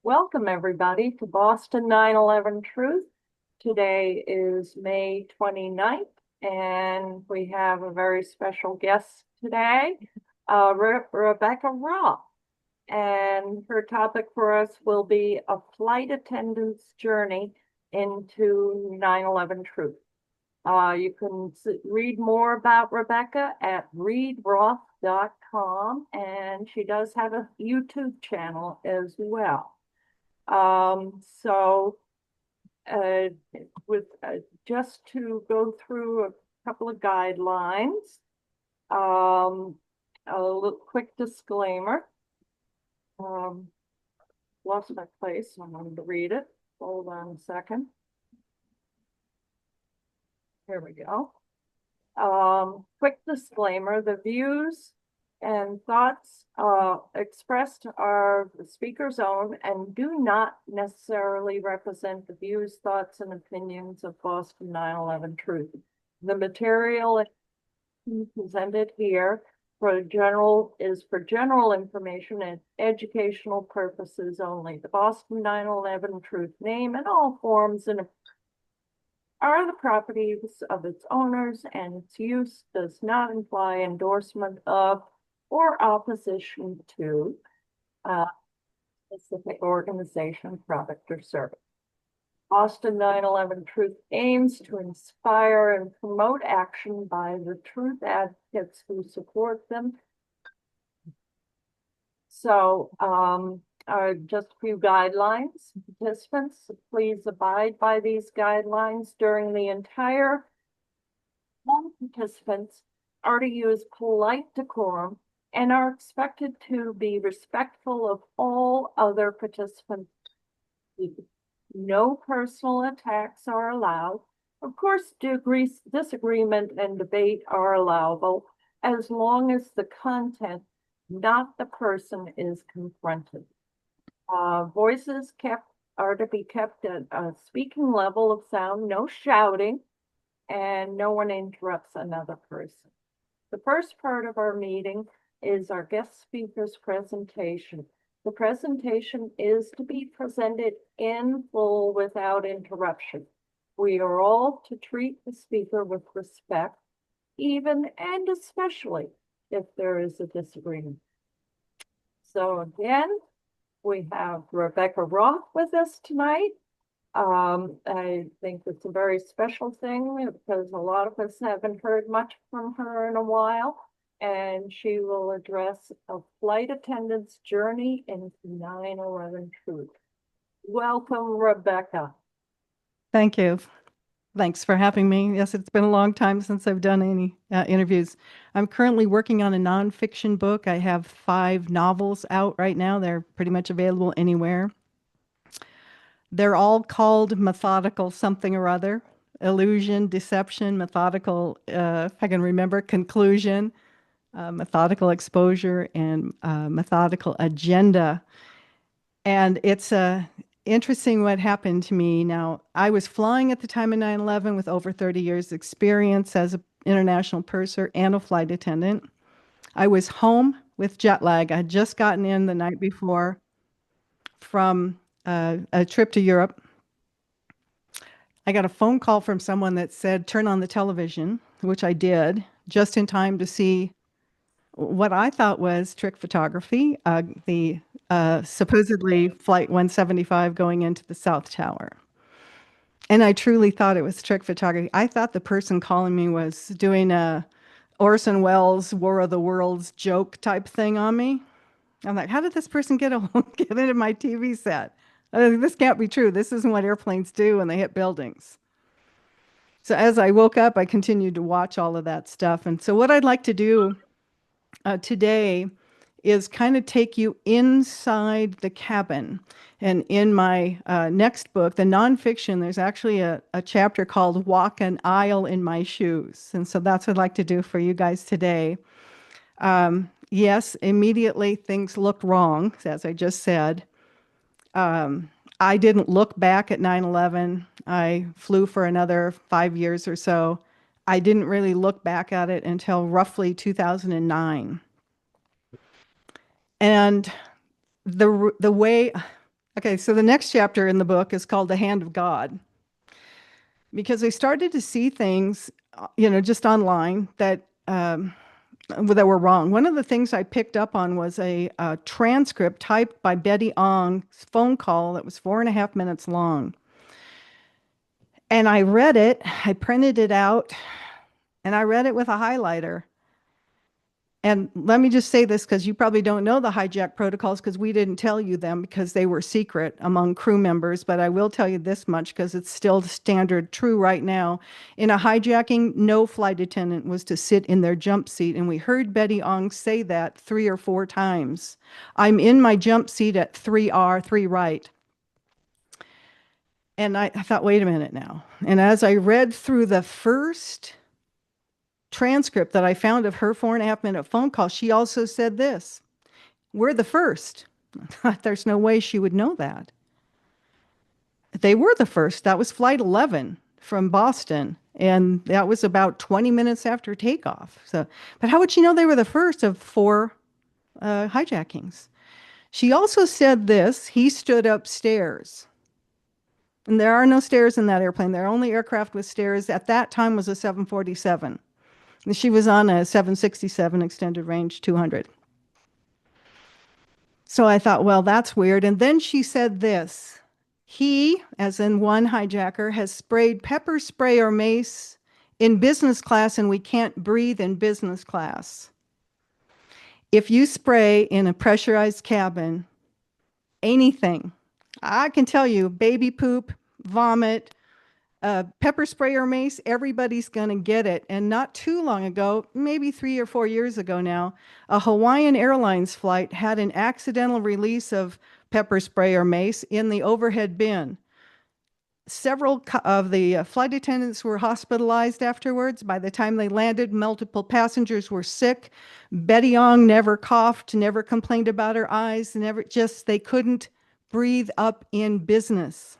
Welcome, everybody, to Boston 9/11 Truth. Today is May 29th, and we have a very special guest today, Rebekah Roth. And her topic for us will be a flight attendant's journey into 9/11 Truth. You can read more about Rebekah at readroth.com, and she does have a YouTube channel as well. So uh, with just to go through a couple of guidelines, um, a little quick disclaimer. Um, Lost my place. I'm going to read it. Hold on a second. Here we go. Quick disclaimer, the views and thoughts expressed are the speaker's own and do not necessarily represent the views, thoughts, and opinions of Boston 9/11 Truth. The material presented here is for general information and educational purposes only. The Boston 9/11 Truth name and all forms and are the properties of its owners, and its use does not imply endorsement of or opposition to a specific organization, product, or service. Boston 9/11 Truth aims to inspire and promote action by the truth advocates who support them. So, just a few guidelines. Participants, please abide by these guidelines during the entire. All participants are to use polite decorum and are expected to be respectful of all other participants. No personal attacks are allowed. Of course, disagreement and debate are allowable as long as the content, not the person, is confronted. Voices are to be kept at a speaking level of sound, no shouting, and no one interrupts another person. The first part of our meeting is our guest speaker's presentation. The presentation is to be presented in full without interruption. We are all to treat the speaker with respect, even and especially if there is a disagreement. So again, we have Rebekah Roth with us tonight. I think it's a very special thing because a lot of us haven't heard much from her in a while, and she will address a flight attendant's journey into 9/11 truth. Welcome, Rebekah. Thank you. Thanks for having me. Yes, it's been a long time since I've done any interviews. I'm currently working on a nonfiction book. I have 5 novels out right now. They're pretty much available anywhere. They're all called methodical something or other. Illusion, deception, methodical, if I can remember, conclusion, methodical exposure, and methodical agenda. And it's interesting what happened to me. Now, I was flying at the time of 9/11 with over 30 years experience as an international purser and a flight attendant. I was home with jet lag. I had just gotten in the night before from a trip to Europe. I got a phone call from someone that said, turn on the television, which I did, just in time to see what I thought was trick photography, the supposedly Flight 175 going into the South Tower. And I truly thought it was trick photography. I thought the person calling me was doing a Orson Welles War of the Worlds joke type thing on me. I'm like, how did this person get into my TV set? This can't be true. This isn't what airplanes do when they hit buildings. So as I woke up, I continued to watch all of that stuff. And so what I'd like to do today is kind of take you inside the cabin. And in my next book, the nonfiction, there's actually a chapter called Walk an Aisle in My Shoes. And so that's what I'd like to do for you guys today. Yes, immediately things looked wrong, as I just said. I didn't look back at 9/11. I flew for another 5 years or so. I didn't really look back at it until roughly 2009. And the way Okay, so the next chapter in the book is called The Hand of God, because I started to see things, just online that were wrong. One of the things I picked up on was a transcript typed by Betty Ong's phone call that was 4.5 minutes long. And I read it, I printed it out, and I read it with a highlighter. And let me just say this because you probably don't know the hijack protocols because we didn't tell you them because they were secret among crew members. But I will tell you this much because it's still standard true right now. In a hijacking, no flight attendant was to sit in their jump seat. And we heard Betty Ong say that 3 or 4 times. I'm in my jump seat at 3R, 3 right. And I thought, wait a minute now. And as I read through the first transcript that I found of her 4.5 minute phone call, she also said this: we're the first. There's no way she would know that. They were the first. That was Flight 11 from Boston. And that was about 20 minutes after takeoff. So, but how would she know they were the first of 4 hijackings? She also said this: he stood upstairs. And there are no stairs in that airplane. Their only aircraft with stairs at that time was a 747. And she was on a 767 extended range 200. So I thought, well, that's weird. And then she said this: he, as in one hijacker, has sprayed pepper spray or mace in business class, and we can't breathe in business class. If you spray in a pressurized cabin, anything, I can tell you, baby poop, vomit, pepper spray or mace, everybody's going to get it. And not too long ago, maybe 3 or 4 years ago now, a Hawaiian Airlines flight had an accidental release of pepper spray or mace in the overhead bin. Several of the flight attendants were hospitalized afterwards. By the time they landed, multiple passengers were sick. Betty Ong never coughed, never complained about her eyes, they couldn't breathe up in business.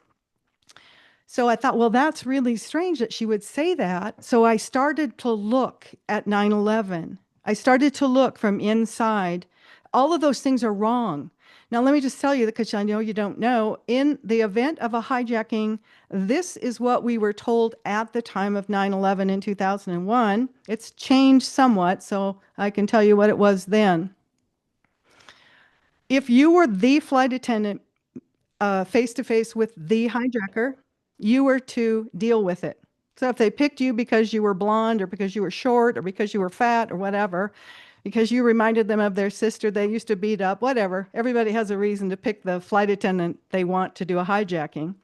So I thought, well, that's really strange that she would say that. So I started to look at 9/11. I started to look from inside. All of those things are wrong. Now, let me just tell you, because I know you don't know, in the event of a hijacking, this is what we were told at the time of 9/11 in 2001. It's changed somewhat, so I can tell you what it was then. If you were the flight attendant face to face with the hijacker, you were to deal with it. So if they picked you because you were blonde or because you were short or because you were fat or whatever, because you reminded them of their sister they used to beat up, whatever, everybody has a reason to pick the flight attendant they want to do a hijacking.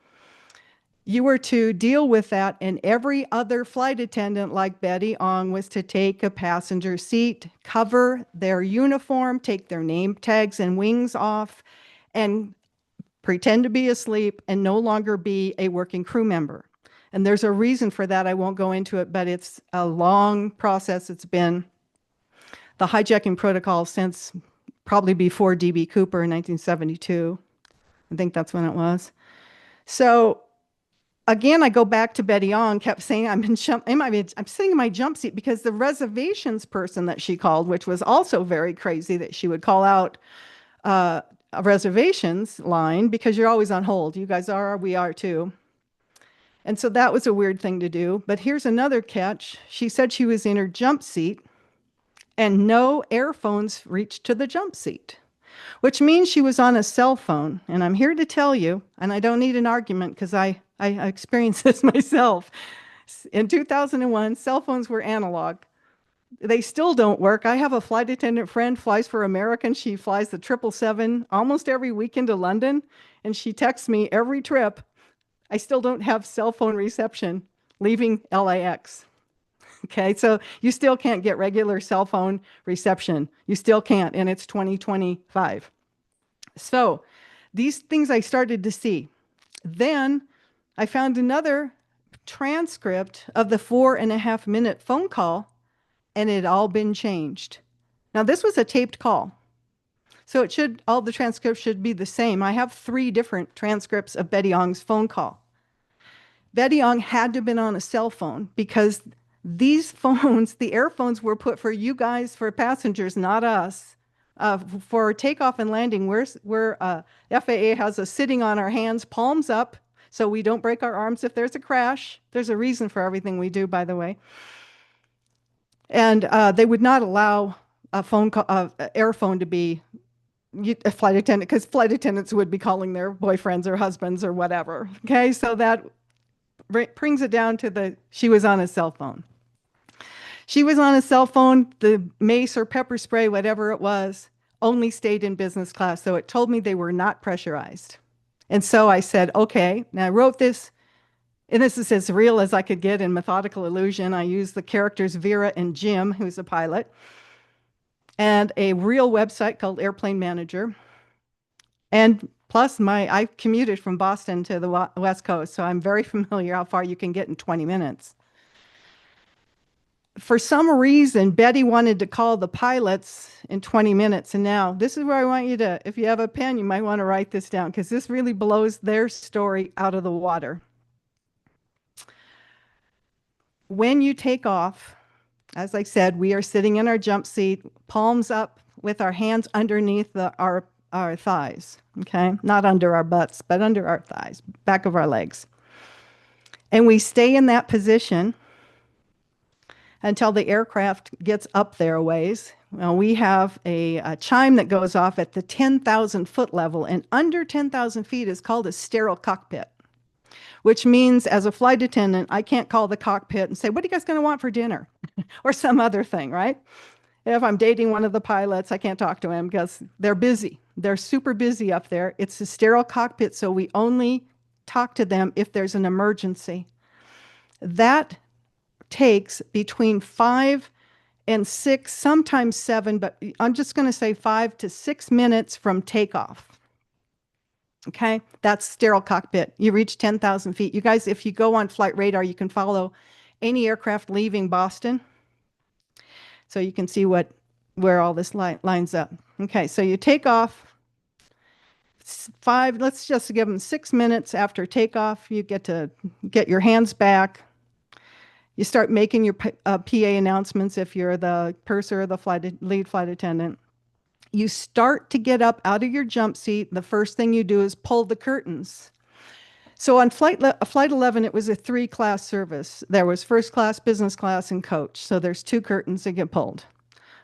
You were to deal with that, and every other flight attendant like Betty Ong was to take a passenger seat, cover their uniform, take their name tags and wings off, and pretend to be asleep and no longer be a working crew member. And there's a reason for that. I won't go into it, but it's a long process. It's been the hijacking protocol since probably before D.B. Cooper in 1972. I think that's when it was. So again, I go back to Betty Ong, kept saying, I'm sitting in my jump seat, because the reservations person that she called, which was also very crazy that she would call out a reservations line, because you're always on hold. You guys are, we are too. And so that was a weird thing to do. But here's another catch. She said she was in her jump seat and no airphones reached to the jump seat, which means she was on a cell phone. And I'm here to tell you, and I don't need an argument because I experienced this myself. In 2001, cell phones were analog. They still don't work. I have a flight attendant friend, flies for American. She flies the 777 almost every weekend to London, and she texts me every trip. I still don't have cell phone reception leaving LAX. Okay, so you still can't get regular cell phone reception. You still can't, and it's 2025. So these things I started to see. Then I found another transcript of the 4.5 minute phone call, and it had all been changed. Now, this was a taped call. So all the transcripts should be the same. I have 3 different transcripts of Betty Ong's phone call. Betty Ong had to have been on a cell phone, because these phones, the airphones, were put for you guys, for passengers, not us. For takeoff and landing, FAA has us sitting on our hands, palms up, so we don't break our arms if there's a crash. There's a reason for everything we do, by the way. And they would not allow a phone call, air phone to be a flight attendant, because flight attendants would be calling their boyfriends or husbands or whatever. Okay, so that brings it down to she was on a cell phone. She was on a cell phone. The mace or pepper spray, whatever it was, only stayed in business class. So it told me they were not pressurized. And so I said, okay. Now I wrote this, and this is as real as I could get in Methodical Illusion. I used the characters Vera and Jim, who's a pilot, and a real website called Airplane Manager. And plus, I commuted from Boston to the West Coast, so I'm very familiar how far you can get in 20 minutes. For some reason, Betty wanted to call the pilots in 20 minutes. And now, this is where I want you to, if you have a pen, you might want to write this down, because this really blows their story out of the water. When you take off, as I said, we are sitting in our jump seat, palms up with our hands underneath our thighs, okay? Not under our butts, but under our thighs, back of our legs. And we stay in that position until the aircraft gets up there a ways. Well, we have a chime that goes off at the 10,000 foot level, and under 10,000 feet is called a sterile cockpit, which means as a flight attendant, I can't call the cockpit and say, what are you guys going to want for dinner? Or some other thing, right? If I'm dating one of the pilots, I can't talk to him because they're busy. They're super busy up there. It's a sterile cockpit, so we only talk to them if there's an emergency. That takes between 5 and 6, sometimes 7, but I'm just going to say 5 to 6 minutes from takeoff. Okay, that's sterile cockpit. You reach 10,000 feet. You guys, if you go on flight radar, you can follow any aircraft leaving Boston. So you can see where all this lines up. Okay, so you take off 5, let's just give them 6 minutes after takeoff. You get to get your hands back. You start making your PA announcements if you're the purser or the lead flight attendant. You start to get up out of your jump seat. The first thing you do is pull the curtains. So on flight 11, it was a 3-class service. There was first class, business class, and coach. So there's 2 curtains that get pulled.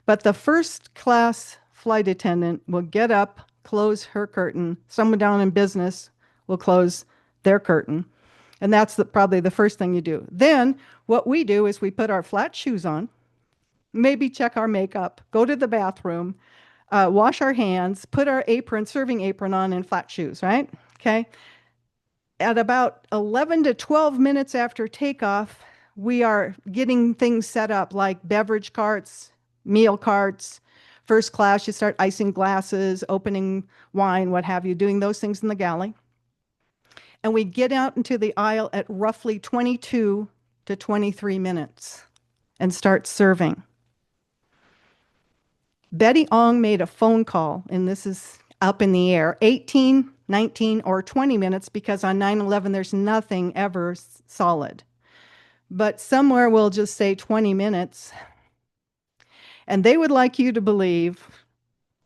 But the first class flight attendant will get up, close her curtain. Someone down in business will close their curtain. And that's probably the first thing you do. Then what we do is we put our flat shoes on, maybe check our makeup, go to the bathroom, wash our hands, put our serving apron on, and flat shoes, right? Okay. At about 11 to 12 minutes after takeoff, we are getting things set up like beverage carts, meal carts. First class, you start icing glasses, opening wine, what have you, doing those things in the galley. And we get out into the aisle at roughly 22 to 23 minutes and start serving. Betty Ong made a phone call, and this is up in the air, 18, 19, or 20 minutes, because on 9/11, there's nothing ever solid. But somewhere we'll just say 20 minutes. And they would like you to believe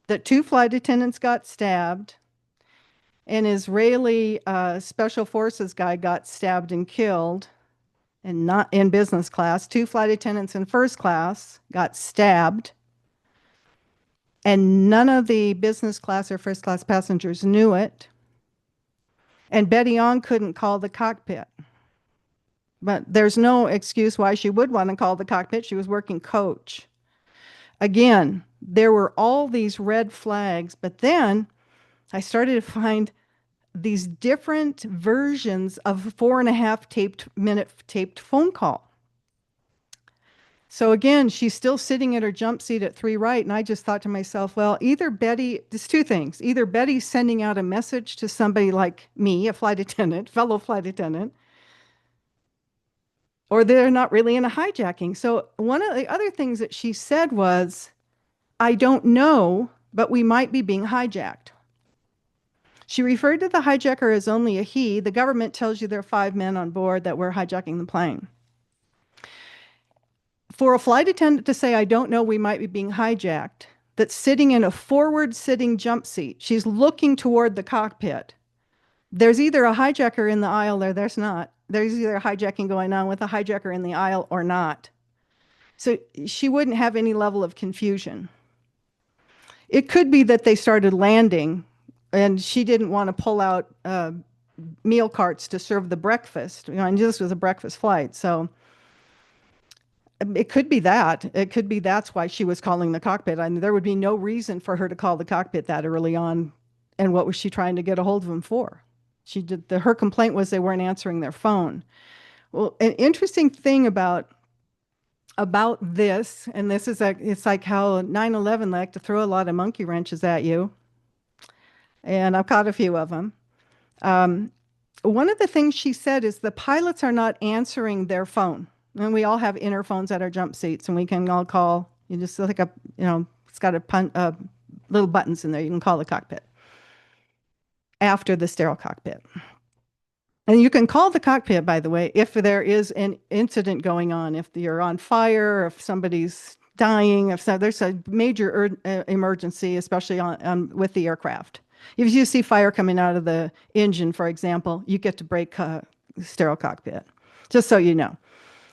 that 2 flight attendants got stabbed, an Israeli special forces guy got stabbed and killed, and not in business class. 2 flight attendants in first class got stabbed, and none of the business class or first class passengers knew it. And Betty Ong couldn't call the cockpit. But there's no excuse why she would want to call the cockpit. She was working coach. Again, there were all these red flags, but then I started to find these different versions of a 4.5-minute taped phone call. So again, she's still sitting at her jump seat at 3 right, and I just thought to myself, well, either Betty, there's 2 things. Either Betty's sending out a message to somebody like me, a flight attendant, fellow flight attendant, or they're not really in a hijacking. So one of the other things that she said was, I don't know, but we might be being hijacked. She referred to the hijacker as only a he. The government tells you there are 5 men on board that were hijacking the plane. For a flight attendant to say, I don't know, we might be being hijacked, that's sitting in a forward sitting jump seat. She's looking toward the cockpit. There's either a hijacker in the aisle or there's not. There's either a hijacking going on with a hijacker in the aisle or not. So she wouldn't have any level of confusion. It could be that they started landing and she didn't want to pull out meal carts to serve the breakfast. And this was a breakfast flight. So it could be that. It could be that's why she was calling the cockpit. I mean, there would be no reason for her to call the cockpit that early on. And what was she trying to get a hold of them for? Her complaint was they weren't answering their phone. Well, an interesting thing about this, and this is it's like how 9/11 like to throw a lot of monkey wrenches at you, and I've caught a few of them. One of the things she said is the pilots are not answering their phone. And we all have interphones at our jump seats, and we can all call. You just look up, it's got little buttons in there. You can call the cockpit after the sterile cockpit. And you can call the cockpit, by the way, if there is an incident going on, if you're on fire, if somebody's dying, if there's a major emergency, especially with the aircraft. If you see fire coming out of the engine, for example, you get to break sterile cockpit, just so you know.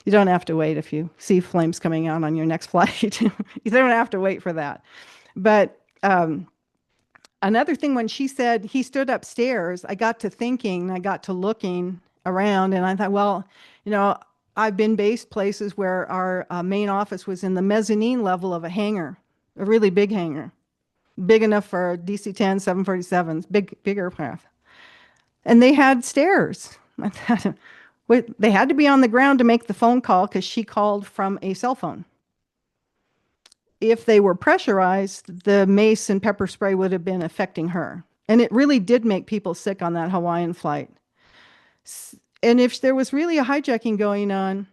You don't have to wait if you see flames coming out on your next flight. You don't have to wait for that. But another thing, when she said he stood upstairs, I got to thinking, I got to looking around, and I thought, well, I've been based places where our main office was in the mezzanine level of a hangar, a really big hangar, big enough for DC-10, 747s, big aircraft. And they had stairs. I thought, they had to be on the ground to make the phone call because she called from a cell phone. If they were pressurized, the mace and pepper spray would have been affecting her. And it really did make people sick on that Hawaiian flight. And if there was really a hijacking going on,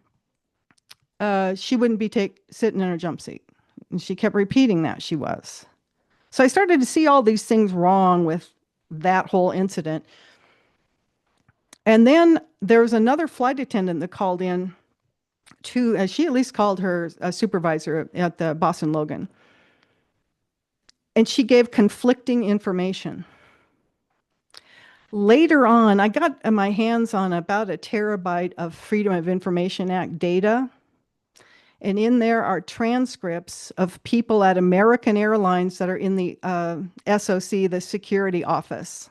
she wouldn't be sitting in her jump seat. And she kept repeating that she was. So I started to see all these things wrong with that whole incident. And then there was another flight attendant that called in she at least called her supervisor at the Boston Logan. And she gave conflicting information. Later on, I got my hands on about 1 terabyte of Freedom of Information Act data. And in there are transcripts of people at American Airlines that are in the SOC, the security office.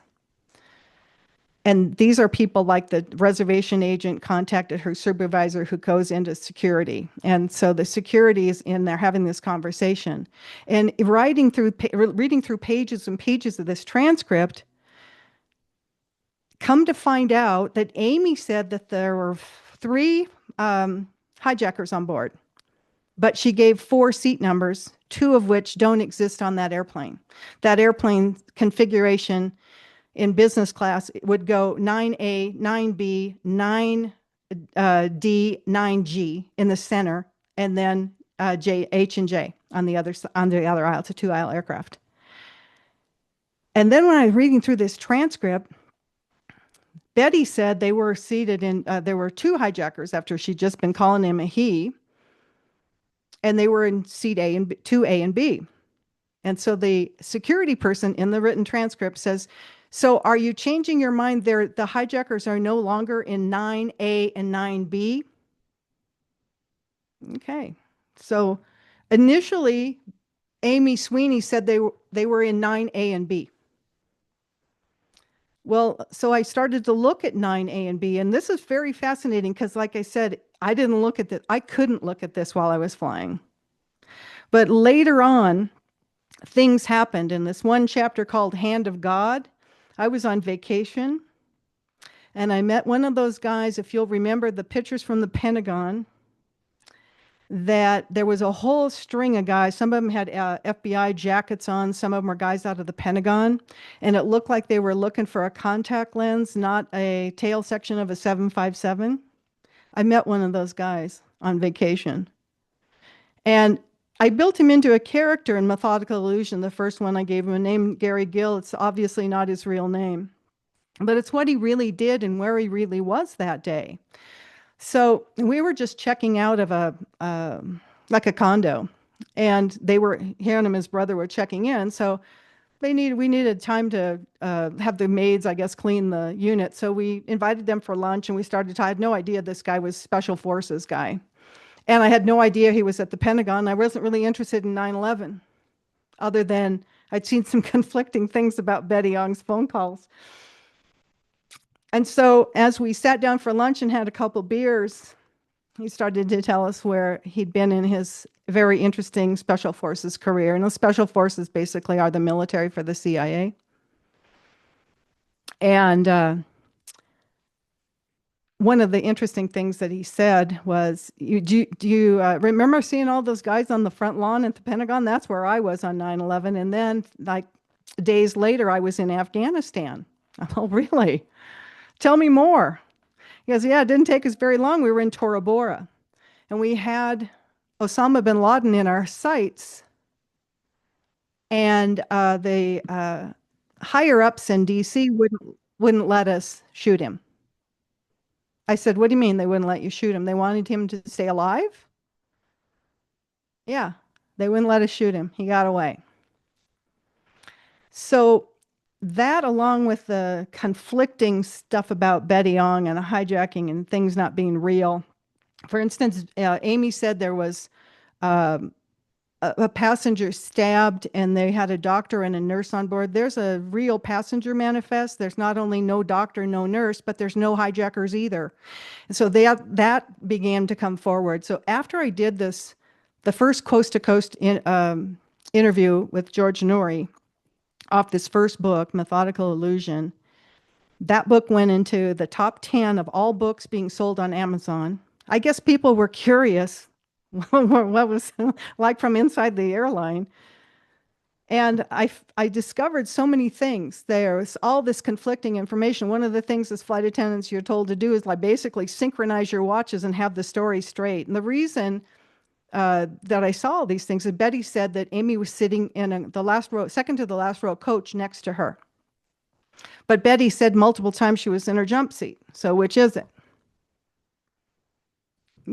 And these are people like the reservation agent contacted her supervisor who goes into security. And so the security is in there having this conversation. And reading through pages and pages of this transcript, come to find out that Amy said that there were 3 hijackers on board. But she gave 4 seat numbers, 2 of which don't exist on that airplane. That airplane configuration in business class would go 9A, 9B, 9D, 9G in the center, and then H and J on the other aisle. It's a 2-aisle aircraft. And then when I was reading through this transcript, Betty said they were seated in, there were 2 hijackers after she'd just been calling him a he, and they were in seat 2A and B. And so the security person in the written transcript says, so are you changing your mind there? The hijackers are no longer in 9A and 9B? Okay. So initially, Amy Sweeney said they were in 9A and B. Well, so I started to look at 9A and B, and this is very fascinating because, like I said, I couldn't look at this while I was flying. But later on, things happened in this one chapter called Hand of God. I was on vacation, and I met one of those guys, if you'll remember the pictures from the Pentagon, that there was a whole string of guys. Some of them had FBI jackets on. Some of them were guys out of the Pentagon, and it looked like they were looking for a contact lens, not a tail section of a 757. I met one of those guys on vacation, and I built him into a character in Methodical Illusion. The first one, I gave him a name, Gary Gill. It's obviously not his real name, but it's what he really did and where he really was that day. So we were just checking out of like a condo, and he and his brother were checking in. So we needed time to have the maids, I guess, clean the unit. So we invited them for lunch, and we started. I had no idea this guy was Special Forces guy, and I had no idea he was at the Pentagon. I wasn't really interested in 9/11, other than I'd seen some conflicting things about Betty Young's phone calls. And so as we sat down for lunch and had a couple beers, he started to tell us where he'd been in his very interesting Special Forces career. And the Special Forces basically are the military for the CIA. And one of the interesting things that he said was, do you remember seeing all those guys on the front lawn at the Pentagon? That's where I was on 9/11. And then, like, days later, I was in Afghanistan. Oh, really? Tell me more. He goes, yeah, it didn't take us very long. We were in Tora Bora, and we had Osama bin Laden in our sights. And the higher ups in DC wouldn't let us shoot him. I said, what do you mean they wouldn't let you shoot him? They wanted him to stay alive? Yeah, they wouldn't let us shoot him. He got away. So that, along with the conflicting stuff about Betty Young and hijacking and things not being real. For instance, Amy said there was um, a passenger stabbed and they had a doctor and a nurse on board. There's a real passenger manifest. There's not only no doctor, no nurse, but there's no hijackers either. And so that began to come forward. So after I did this, the first coast to coast interview with George Noory off this first book, Methodical Illusion, that book went into the top 10 of all books being sold on Amazon. I guess people were curious what was like from inside the airline. And I discovered so many things. There's all this conflicting information. One of the things as flight attendants you're told to do is like basically synchronize your watches and have the story straight. And the reason that I saw all these things is Betty said that Amy was sitting in the last row, second to the last row coach next to her. But Betty said multiple times she was in her jump seat. So which is it?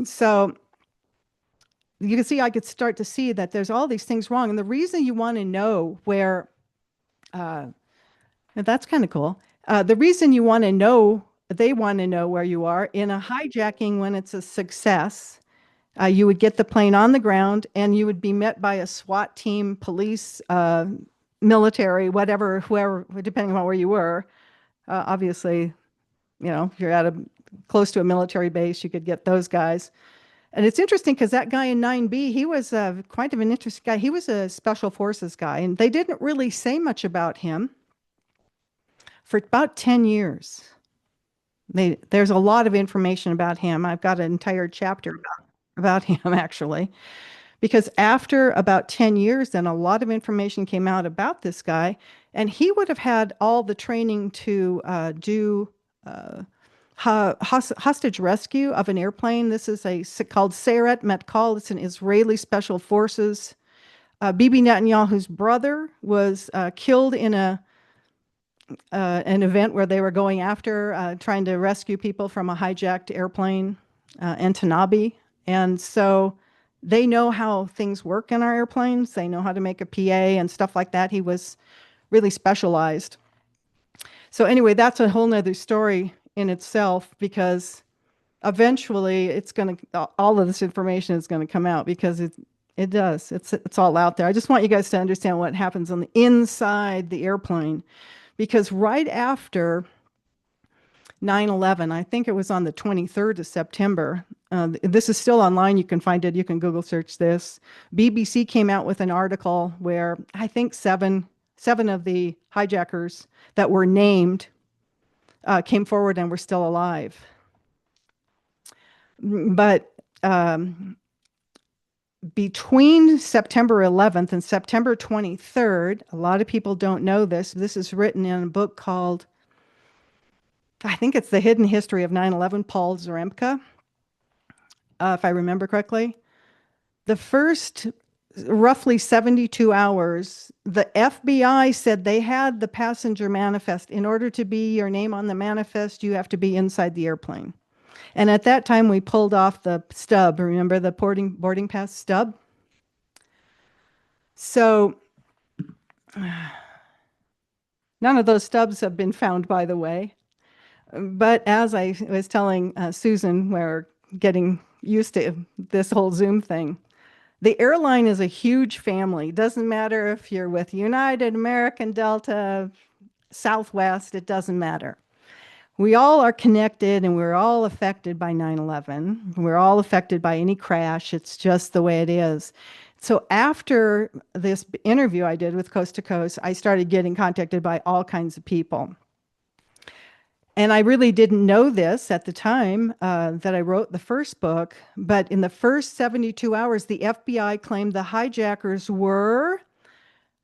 So you can see, I could start to see that there's all these things wrong. And the reason you want to know where, that's kind of cool. The reason you want to know, they want to know where you are in a hijacking when it's a success. You would get the plane on the ground and you would be met by a SWAT team, police, military, whatever, whoever, depending on where you were. Obviously, if you're close to a military base, you could get those guys. And it's interesting because that guy in 9B, he was quite of an interesting guy. He was a Special Forces guy, and they didn't really say much about him for about 10 years. There's a lot of information about him. I've got an entire chapter about him, actually, because after about 10 years, then a lot of information came out about this guy, and he would have had all the training to do hostage rescue of an airplane. This is called Sayeret Matkal. It's an Israeli Special Forces. Bibi Netanyahu's brother was killed in an event where they were going after trying to rescue people from a hijacked airplane in Tanabe. And so they know how things work in our airplanes. They know how to make a PA and stuff like that. He was really specialized. So anyway, that's a whole nother story in itself, because eventually all of this information is going to come out, because it does. It's all out there. I just want you guys to understand what happens on the inside the airplane, because right after 9/11, I think it was on the 23rd of September. This is still online. You can find it. You can Google search this. BBC came out with an article where I think seven of the hijackers that were named came forward and were still alive. But between September 11th and September 23rd, a lot of people don't know this. This is written in a book called, I think it's The Hidden History of 9/11, Paul Zaremka, if I remember correctly. The first roughly 72 hours, the FBI said they had the passenger manifest. In order to be your name on the manifest, you have to be inside the airplane. And at that time, we pulled off the stub. Remember the boarding pass stub? So none of those stubs have been found, by the way. But as I was telling Susan, we're getting used to this whole Zoom thing. The airline is a huge family. Doesn't matter if you're with United, American, Delta, Southwest, it doesn't matter. We all are connected and we're all affected by 9/11. We're all affected by any crash. It's just the way it is. So after this interview I did with Coast to Coast, I started getting contacted by all kinds of people. And I really didn't know this at the time that I wrote the first book, but in the first 72 hours, the FBI claimed the hijackers were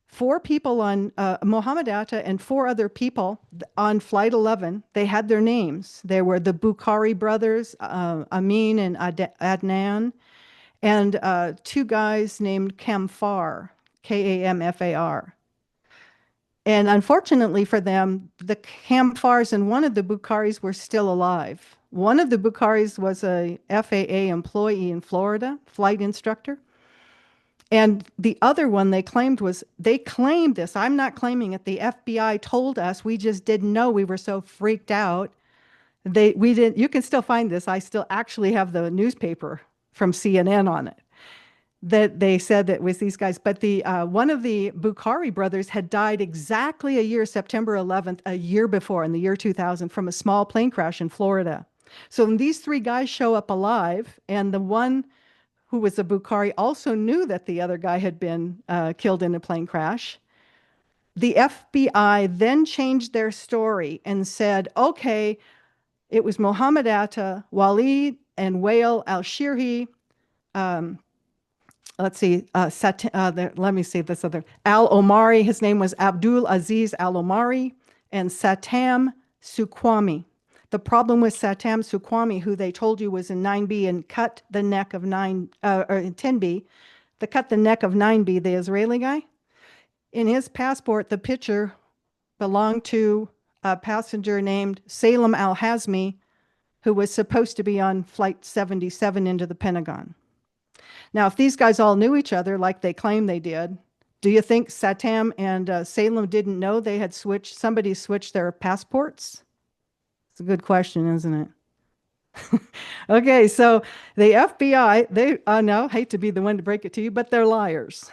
four people on Mohammed Atta and four other people on Flight 11. They had their names. They were the Bukhari brothers, Amin and Adnan, and two guys named Kamfar, Kamfar. And unfortunately for them, the Kamfars and one of the Bukharis were still alive. One of the Bukharis was a FAA employee in Florida, flight instructor. And the other one they claimed this. I'm not claiming it. The FBI told us, we just didn't know. We were so freaked out. You can still find this. I still actually have the newspaper from CNN on it, that they said that was these guys. But one of the Bukhari brothers had died exactly a year, September 11th, a year before, in the year 2000, from a small plane crash in Florida. So when these three guys show up alive, and the one who was a Bukhari also knew that the other guy had been killed in a plane crash, the FBI then changed their story and said, okay, it was Mohammed Atta, Walid, and Wael al-Shirhi. Let's see, let me see this other. Al-Omari, his name was Abdul Aziz Al-Omari, and Satam Sukwami. The problem with Satam Sukwami, who they told you was in 9B and cut the neck of 10B, cut the neck of 9B, the Israeli guy. In his passport, the picture belonged to a passenger named Salem Al-Hazmi, who was supposed to be on Flight 77 into the Pentagon. Now, if these guys all knew each other like they claim they did, do you think Satam and Salem didn't know they had somebody switched their passports? It's a good question, isn't it? Okay, so the FBI, no, hate to be the one to break it to you, but they're liars.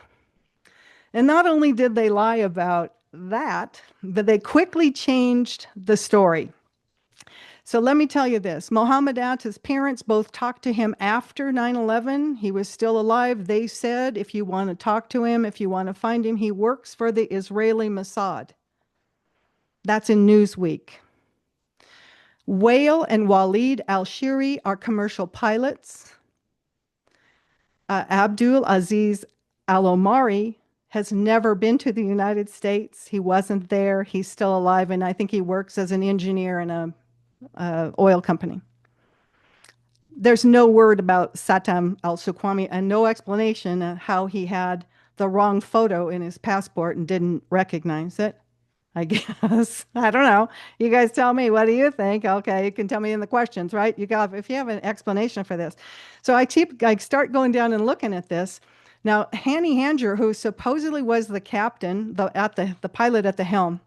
And not only did they lie about that, but they quickly changed the story. So let me tell you this. Mohammed Atta's parents both talked to him after 9/11. He was still alive. They said, if you want to talk to him, if you want to find him, he works for the Israeli Mossad. That's in Newsweek. Wael and Walid al-Shiri are commercial pilots. Abdul Aziz Al-Omari has never been to the United States. He wasn't there. He's still alive, and I think he works as an engineer in a oil company. There's no word about Satam al-Sukwami and no explanation of how he had the wrong photo in his passport and didn't recognize it, I guess. I don't know. You guys tell me. What do you think? Okay, you can tell me in the questions, right? If you have an explanation for this. So I start going down and looking at this. Now, Hani Hanjour, who supposedly was the captain, the pilot at the helm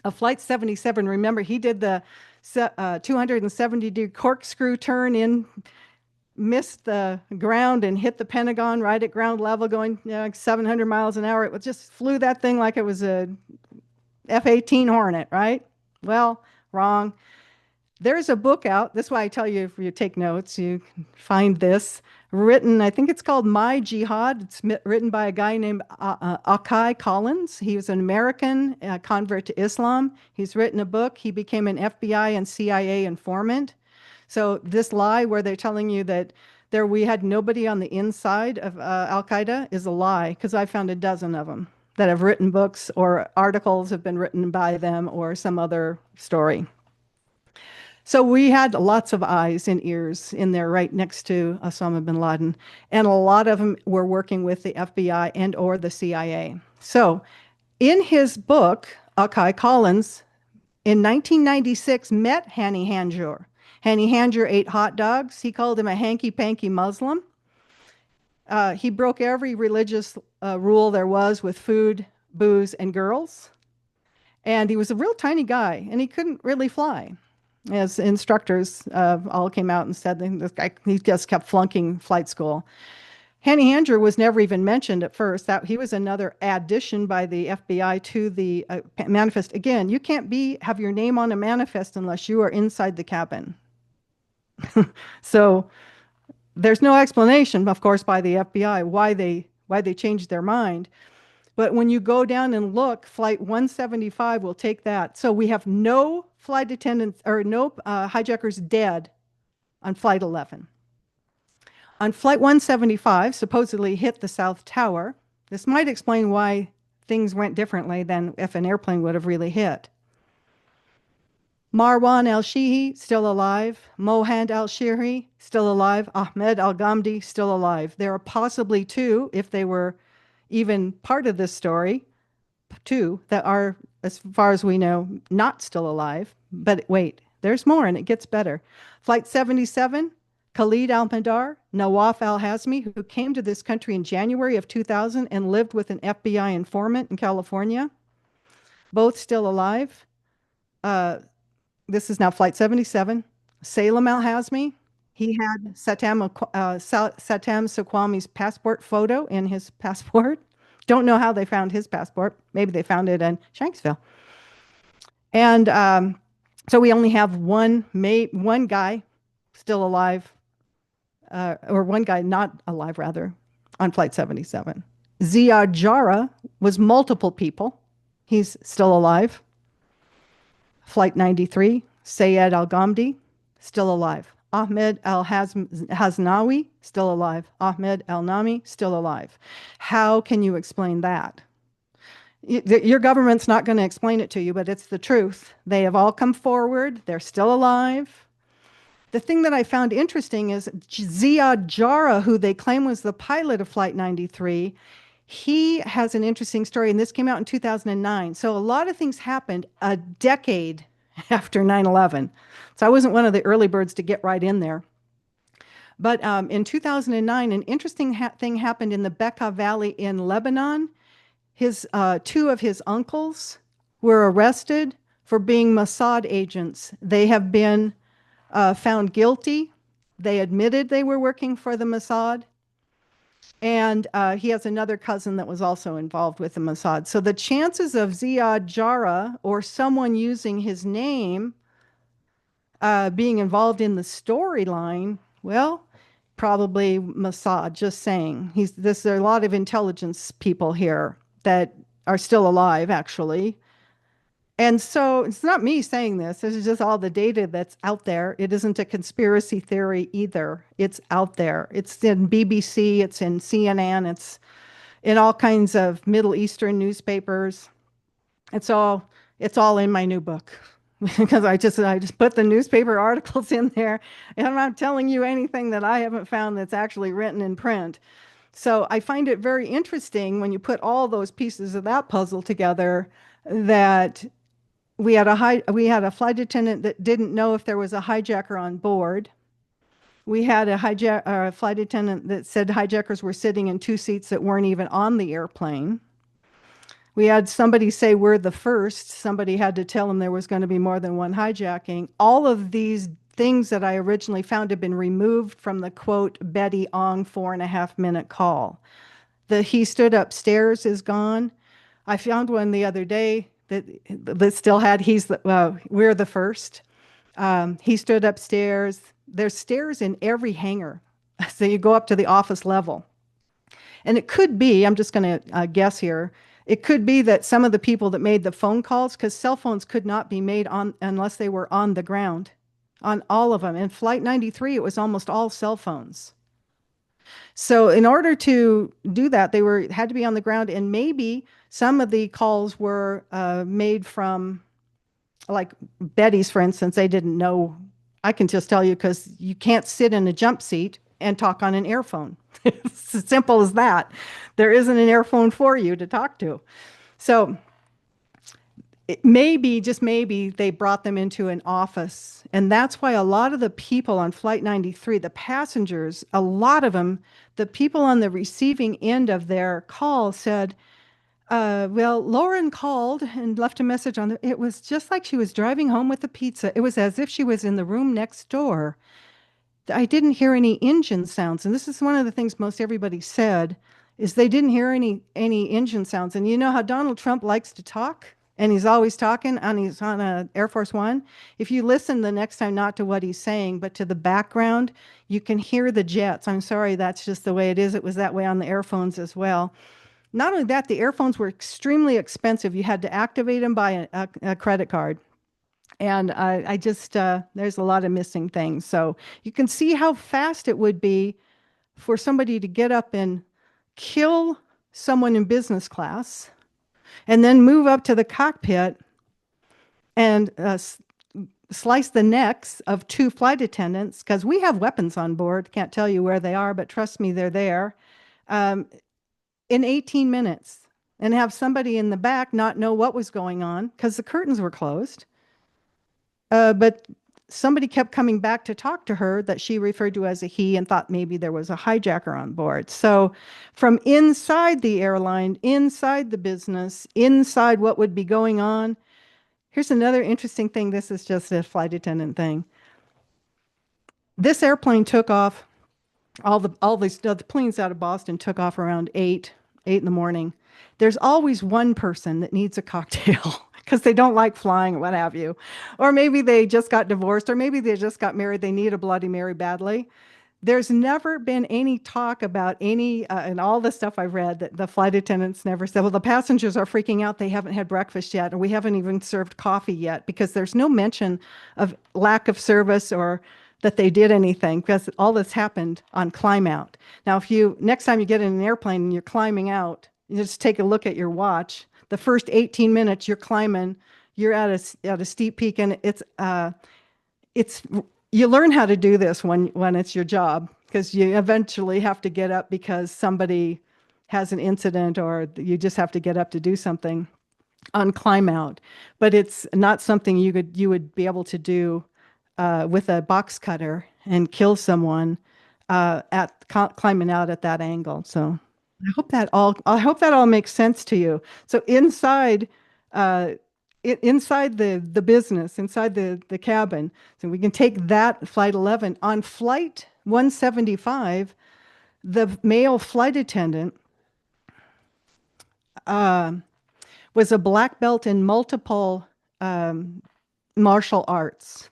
of Flight 77, remember, he did the 270-degree corkscrew turn in, missed the ground and hit the Pentagon right at ground level, going like 700 miles an hour. It just flew that thing like it was a F-18 Hornet, right? Well, wrong. There's a book out. That's why I tell you, if you take notes, you can find this. Written, I think it's called My Jihad. It's written by a guy named Akai Collins. He was an American convert to Islam. He's written a book. He became an FBI and CIA informant. So this lie where they're telling you that we had nobody on the inside of Al-Qaeda is a lie, because I found a dozen of them that have written books or articles have been written by them or some other story. So we had lots of eyes and ears in there right next to Osama bin Laden, and a lot of them were working with the FBI and or the CIA. So in his book, Akai Collins, in 1996, met Hani Hanjour. Hani Hanjour ate hot dogs. He called him a hanky-panky Muslim. He broke every religious rule there was with food, booze, and girls. And he was a real tiny guy, and he couldn't really fly. As instructors all came out and said that this guy, he just kept flunking flight school. Hanny Hanger was never even mentioned at first. That he was another addition by the FBI to the manifest. Again, you can't have your name on a manifest unless you are inside the cabin. So there's no explanation, of course, by the FBI why they changed their mind. But when you go down and look, Flight 175 will take that. So we have no flight attendants or no hijackers dead on Flight 11. On Flight 175, supposedly hit the South Tower. This might explain why things went differently than if an airplane would have really hit. Marwan al-Shihi, still alive. Mohand al-Shiri, still alive. Ahmed al-Ghamdi, still alive. There are possibly two, if they were even part of this story, two that are, as far as we know, not still alive. But wait, there's more, and it gets better. Flight 77, Khalid al-Madar, Nawaf al-Hazmi, who came to this country in January of 2000 and lived with an FBI informant in California, both still alive. This is now Flight 77. Salem al-Hazmi, he had Saddam Sukwami's passport photo in his passport. Don't know how they found his passport. Maybe they found it in Shanksville. And so we only have one guy still alive, or one guy not alive, rather, on Flight 77. Ziad Jarrah was multiple people. He's still alive. Flight 93, Sayed al-Ghamdi, still alive. Ahmed al-Haznawi, still alive. Ahmed al-Nami, still alive. How can you explain that? Your government's not going to explain it to you, but it's the truth. They have all come forward. They're still alive. The thing that I found interesting is Ziad Jarrah, who they claim was the pilot of Flight 93, he has an interesting story, and this came out in 2009. So a lot of things happened a decade after 9/11. So I wasn't one of the early birds to get right in there. But in 2009, an interesting thing happened in the Bekaa Valley in Lebanon. Two of his uncles were arrested for being Mossad agents. They have been found guilty. They admitted they were working for the Mossad. And he has another cousin that was also involved with the Mossad. So the chances of Ziad Jarrah or someone using his name being involved in the storyline, well, probably Mossad, just saying. There are a lot of intelligence people here that are still alive, actually. And so it's not me saying this. This is just all the data that's out there. It isn't a conspiracy theory either. It's out there. It's in BBC, it's in CNN, it's in all kinds of Middle Eastern newspapers. It's all in my new book because I just put the newspaper articles in there, and I'm not telling you anything that I haven't found that's actually written in print. So I find it very interesting when you put all those pieces of that puzzle together that we had a flight attendant that didn't know if there was a hijacker on board. We had a flight attendant that said hijackers were sitting in two seats that weren't even on the airplane. We had somebody say we're the first. Somebody had to tell them there was going to be more than one hijacking. All of these things that I originally found have been removed from the quote Betty Ong 4.5-minute call. The he stood upstairs is gone. I found one the other day that still had we're the first. He stood upstairs. There's stairs in every hangar. So you go up to the office level. And it could be, I'm just going to guess here, it could be that some of the people that made the phone calls, because cell phones could not be made unless they were on the ground, on all of them. In Flight 93, it was almost all cell phones. So in order to do that, they had to be on the ground, and maybe some of the calls were made from, like Betty's, for instance. They didn't know. I can just tell you because you can't sit in a jump seat and talk on an airphone. It's as simple as that. There isn't an airphone for you to talk to. So maybe, just maybe, they brought them into an office. And that's why a lot of the people on Flight 93, the passengers, a lot of them, the people on the receiving end of their call said, well, Lauren called and left a message on it was just like she was driving home with the pizza. It was as if she was in the room next door. I didn't hear any engine sounds, and this is one of the things most everybody said is they didn't hear any engine sounds. And you know how Donald Trump likes to talk, and he's always talking, and he's on a Air Force One. If you listen the next time, not to what he's saying, but to the background, you can hear the jets. I'm sorry, that's just the way it is. It was that way on the airphones as well. Not only that, the earphones were extremely expensive. You had to activate them by a credit card. And I just, there's a lot of missing things. So you can see how fast it would be for somebody to get up and kill someone in business class and then move up to the cockpit and slice the necks of two flight attendants, because we have weapons on board. Can't tell you where they are, but trust me, they're there. In 18 minutes, and have somebody in the back not know what was going on because the curtains were closed. But somebody kept coming back to talk to her that she referred to as a he and thought maybe there was a hijacker on board. So from inside the airline, inside the business, inside what would be going on, here's another interesting thing. This is just a flight attendant thing. This airplane took off, the planes out of Boston took off around 8 in the morning. There's always one person that needs a cocktail because they don't like flying or what have you. Or maybe they just got divorced, or maybe they just got married. They need a Bloody Mary badly. There's never been any talk about any, and all the stuff I've read, that the flight attendants never said, well, the passengers are freaking out. They haven't had breakfast yet, or we haven't even served coffee yet, because there's no mention of lack of service or that they did anything, because all this happened on climb out. Now, if you, next time you get in an airplane and you're climbing out, you just take a look at your watch. The first 18 minutes you're climbing, you're at a steep peak, and it's you learn how to do this when it's your job, because you eventually have to get up because somebody has an incident, or you just have to get up to do something on climb out. But it's not something you would be able to do with a box cutter and kill someone climbing out at that angle. So I hope that all makes sense to you. So inside inside the business, inside the cabin. So we can take that flight 11. On flight 175, the male flight attendant was a black belt in multiple martial arts.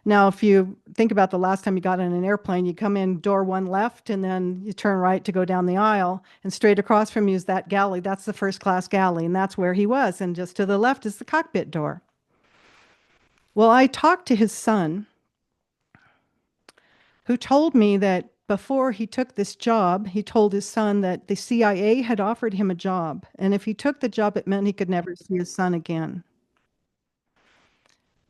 Now, if you think about the last time you got in an airplane, you come in door one left, and then you turn right to go down the aisle, and straight across from you is that galley. That's the first class galley, and that's where he was. And just to the left is the cockpit door. Well, I talked to his son, who told me that before he took this job, he told his son that the CIA had offered him a job, and if he took the job, it meant he could never see his son again.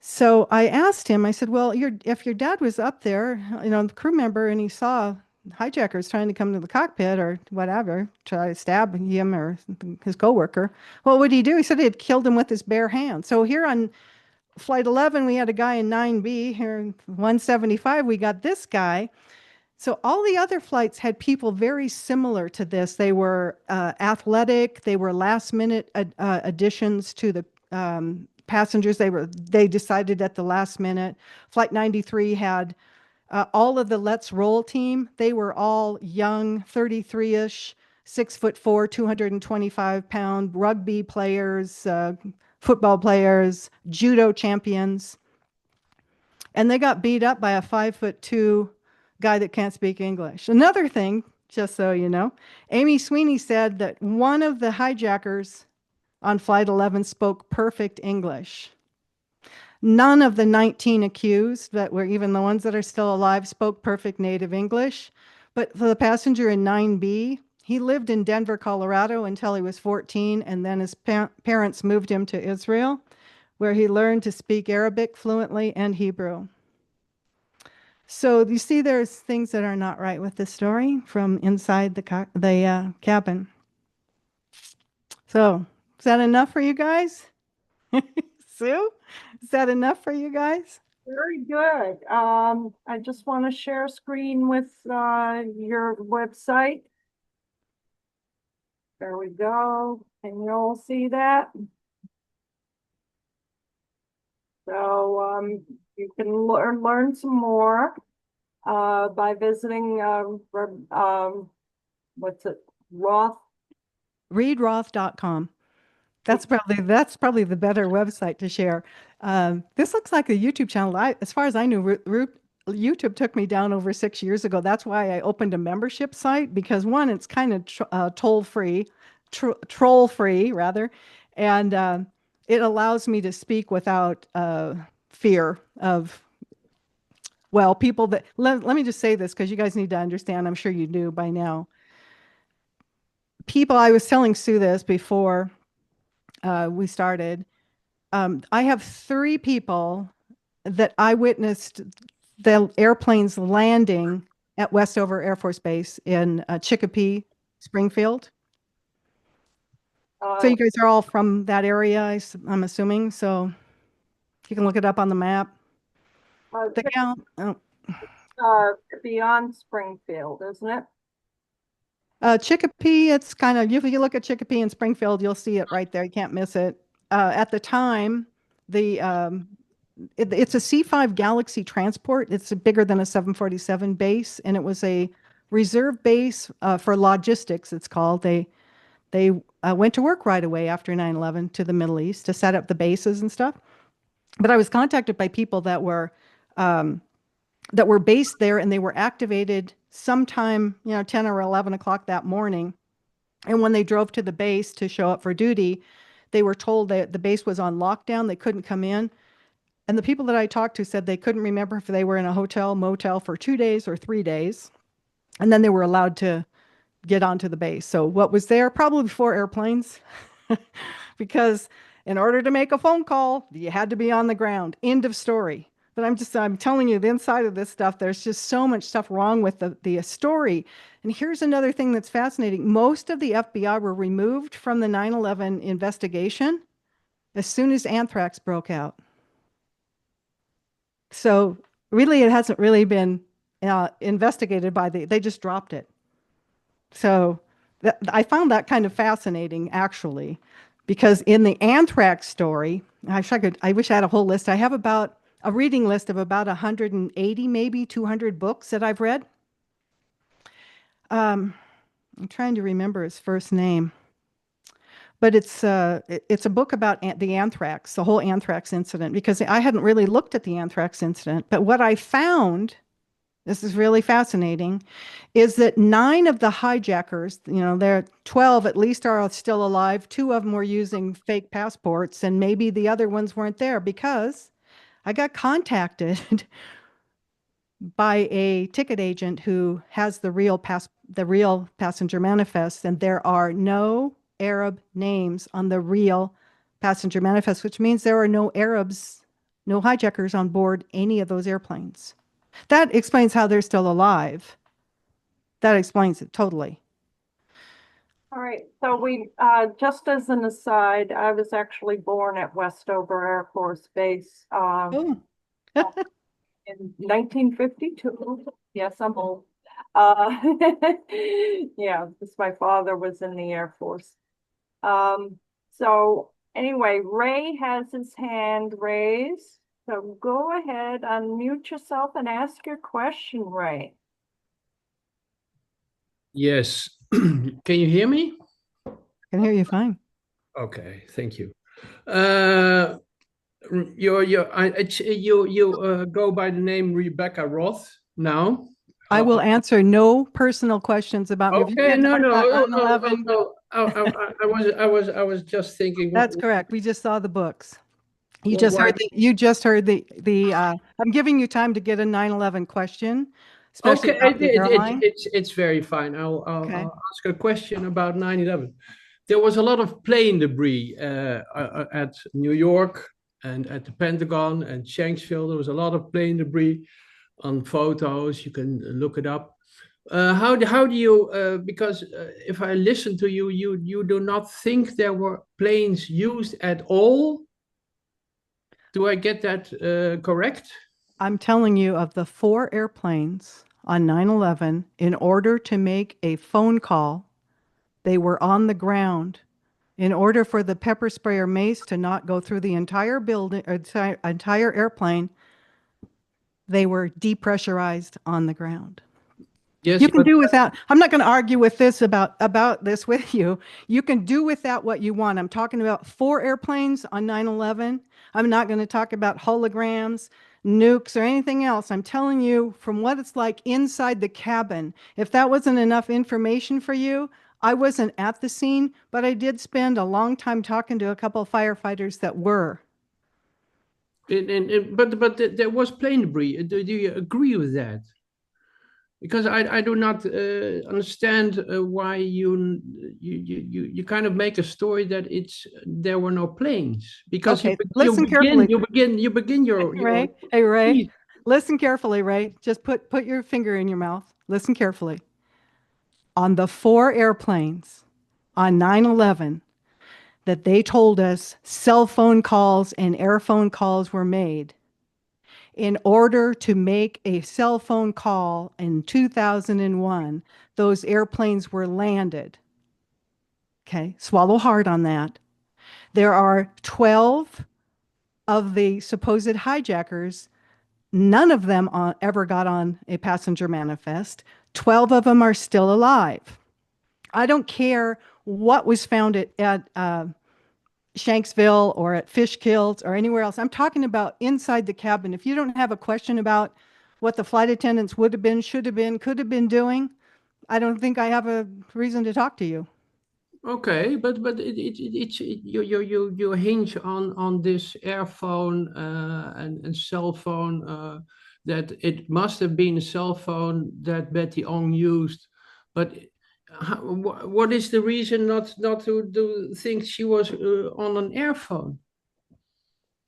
So I asked him, I said, well, if your dad was up there, the crew member, and he saw hijackers trying to come to the cockpit or whatever, try to stab him or his coworker, what would he do? He said he'd killed him with his bare hand. So here on flight 11, we had a guy in 9B. Here in 175, we got this guy. So all the other flights had people very similar to this. They were athletic. They were last minute additions to the passengers. They decided at the last minute. Flight 93 had all of the Let's Roll team. They were all young, 33-ish, 6'4", 225-pound rugby players, football players, judo champions. And they got beat up by a 5'2" guy that can't speak English. Another thing, just so you know, Amy Sweeney said that one of the hijackers on flight 11 spoke perfect English. None of the 19 accused, that were even the ones that are still alive, spoke perfect native English. But for the passenger in 9B, he lived in Denver, Colorado until he was 14, and then his parents moved him to Israel, where he learned to speak Arabic fluently and Hebrew. So you see there's things that are not right with this story from inside the cabin. So is that enough for you guys? Sue, is that enough for you guys? Very good. I just want to share screen with your website. There we go. Can you all see that? So you can learn some more by visiting what's it, Roth. Readroth.com. That's probably the better website to share. This looks like a YouTube channel. As far as I knew, YouTube took me down over 6 years ago. That's why I opened a membership site because one, it's kind of toll free, troll free rather, and it allows me to speak without fear of people that let me just say this because you guys need to understand. I'm sure you do by now. People, I was telling Sue this before we started. I have 3 people that I witnessed the airplanes landing at Westover Air Force Base in Chicopee, Springfield. So Uh, you guys are all from that area, I'm assuming. So you can look it up on the map. uh, The gal, oh, Beyond Springfield, isn't it? Chicopee, it's kind of, if you look at Chicopee and Springfield, you'll see it right there. You can't miss it. At the time, the it's a C-5 Galaxy transport. It's bigger than a 747 base, and it was a reserve base for logistics, it's called. They went to work right away after 9/11 to the Middle East to set up the bases and stuff. But I was contacted by people that were based there, and they were activated sometime, 10 or 11 o'clock that morning. And when they drove to the base to show up for duty, they were told that the base was on lockdown. They couldn't come in. And the people that I talked to said they couldn't remember if they were in a hotel, motel for 2 days or 3 days. And then they were allowed to get onto the base. So what was there? Probably 4 airplanes. Because in order to make a phone call, you had to be on the ground. End of story. But I'm telling you, the inside of this stuff, there's just so much stuff wrong with the story. And here's another thing that's fascinating. Most of the FBI were removed from the 9/11 investigation as soon as anthrax broke out. So really, it hasn't really been investigated they just dropped it. So I found that kind of fascinating, actually, because in the anthrax story, I wish I had a whole list. I have about a reading list of about 180, maybe 200 books that I've read. I'm trying to remember his first name, but it's a book about the anthrax, the whole anthrax incident, because I hadn't really looked at the anthrax incident. But what I found, this is really fascinating, is that 9 of the hijackers, there are 12 at least are still alive. 2 of them were using fake passports, and maybe the other ones weren't there because I got contacted by a ticket agent who has the real passenger manifest, and there are no Arab names on the real passenger manifest, which means there are no Arabs, no hijackers on board any of those airplanes. That explains how they're still alive. That explains it totally. All right. So just as an aside, I was actually born at Westover Air Force Base Oh, in 1952. Yes, I'm old. Uh, yeah, because my father was in the Air Force. So anyway, Ray has his hand raised. So go ahead, unmute yourself and ask your question, Ray. Yes. Can you hear me? I can hear you fine. Okay, thank you. You go by the name Rebekah Roth now. I will answer no personal questions about me. If you Okay, can't no, talk no, about oh, 9/11, oh, I was just thinking. that's correct. We just saw the books. You just Why? heard the I'm giving you time to get a 9/11 question, especially Okay, about the airline. it's very fine. Okay. I'll ask a question about 9/11. There was a lot of plane debris at New York and at the Pentagon and Shanksville. There was a lot of plane debris on photos. You can look it up. How do you? Because if I listen to you, you do not think there were planes used at all Do I get that correct? I'm telling you, of the 4 airplanes on 9/11, in order to make a phone call, they were on the ground. In order for the pepper spray or mace to not go through the entire building, entire airplane, they were depressurized on the ground. Yes, You can but do without, I'm not going to argue with this about this with you. You can do with that what you want. I'm talking about 4 airplanes on 9/11. I'm not going to talk about holograms, nukes, or anything else. I'm telling you from what it's like inside the cabin. If that wasn't enough information for you, I wasn't at the scene, but I did spend a long time talking to a couple of firefighters that were. there was plane debris. Do you agree with that? Because I do not understand why you kind of make a story that there were no planes, because Okay, listen carefully. you begin your Ray, hey Ray, speech. listen carefully, Ray. Just put your finger in your mouth. Listen carefully. On the 4 airplanes on 9/11 that they told us cell phone calls and airphone calls were made. In order to make a cell phone call in 2001, those airplanes were landed. Okay, swallow hard on that. There are 12 of the supposed hijackers. None of them ever got on a passenger manifest. 12 of them are still alive. I don't care what was found at Shanksville or at Fishkills or anywhere else. I'm talking about inside the cabin. If you don't have a question about what the flight attendants would have been, should have been, could have been doing, I don't think I have a reason to talk to you. Okay, but you hinge on this airphone and cell phone, that it must have been a cell phone that Betty Ong used, but what is the reason not to do think she was on an airphone?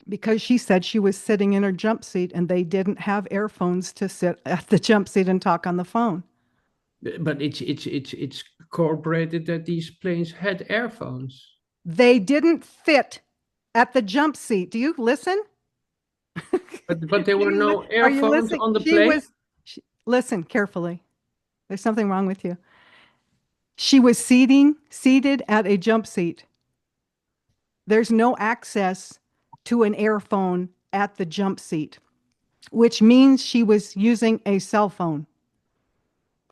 Because she said she was sitting in her jump seat and they didn't have earphones to sit at the jump seat and talk on the phone. But it's corroborated that these planes had airphones. They didn't fit at the jump seat. Do you listen? But there were no Are you airphones listening? on the plane. Listen carefully. There's something wrong with you. She was seated at a jump seat. There's no access to an airphone at the jump seat, which means she was using a cell phone.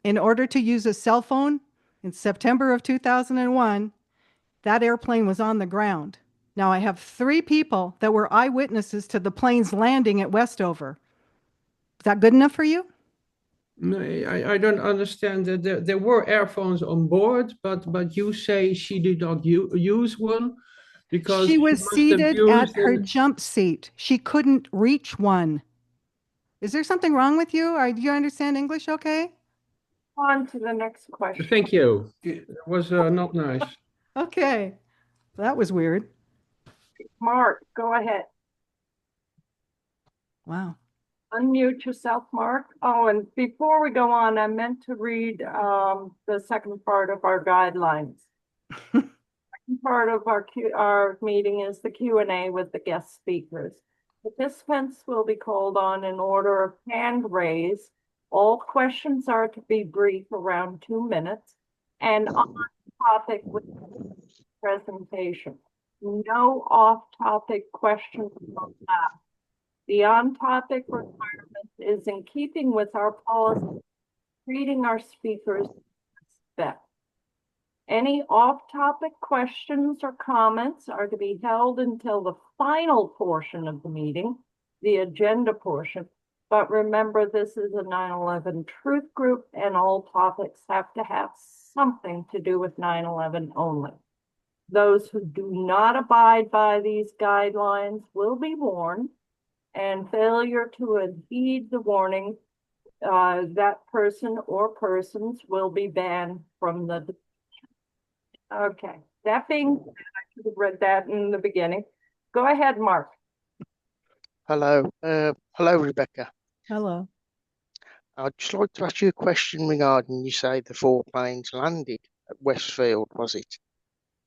In order to use a cell phone in September of 2001, that airplane was on the ground. Now, I have 3 people that were eyewitnesses to the plane's landing at Westover. Is that good enough for you? No, I don't understand that there were earphones on board, but you say she did not use one because She she was must have seated at used her an. jump seat. She couldn't reach one. Is there something wrong with you? Or do you understand English okay? On to the next question. Thank you. It was not nice. Okay. That was weird. Mark, go ahead. Wow. Unmute yourself, Mark. Oh, and before we go on, I meant to read the second part of our guidelines. Part of our meeting is the Q&A with the guest speakers. Participants will be called on in order of hand raise. All questions are to be brief, around 2 minutes, and on topic with presentation. No off-topic questions allowed. The on-topic requirement is in keeping with our policy, treating our speakers with respect. Any off-topic questions or comments are to be held until the final portion of the meeting, the agenda portion. But remember, this is a 9/11 truth group and all topics have to have something to do with 9/11 only. Those who do not abide by these guidelines will be warned, and failure to heed the warning, that person or persons will be banned from the. Okay, that being said, I should have read that in the beginning. Go ahead, Mark. Hello, hello, Rebecca. Hello. I'd just like to ask you a question regarding you say the 4 planes landed at Westfield, was it?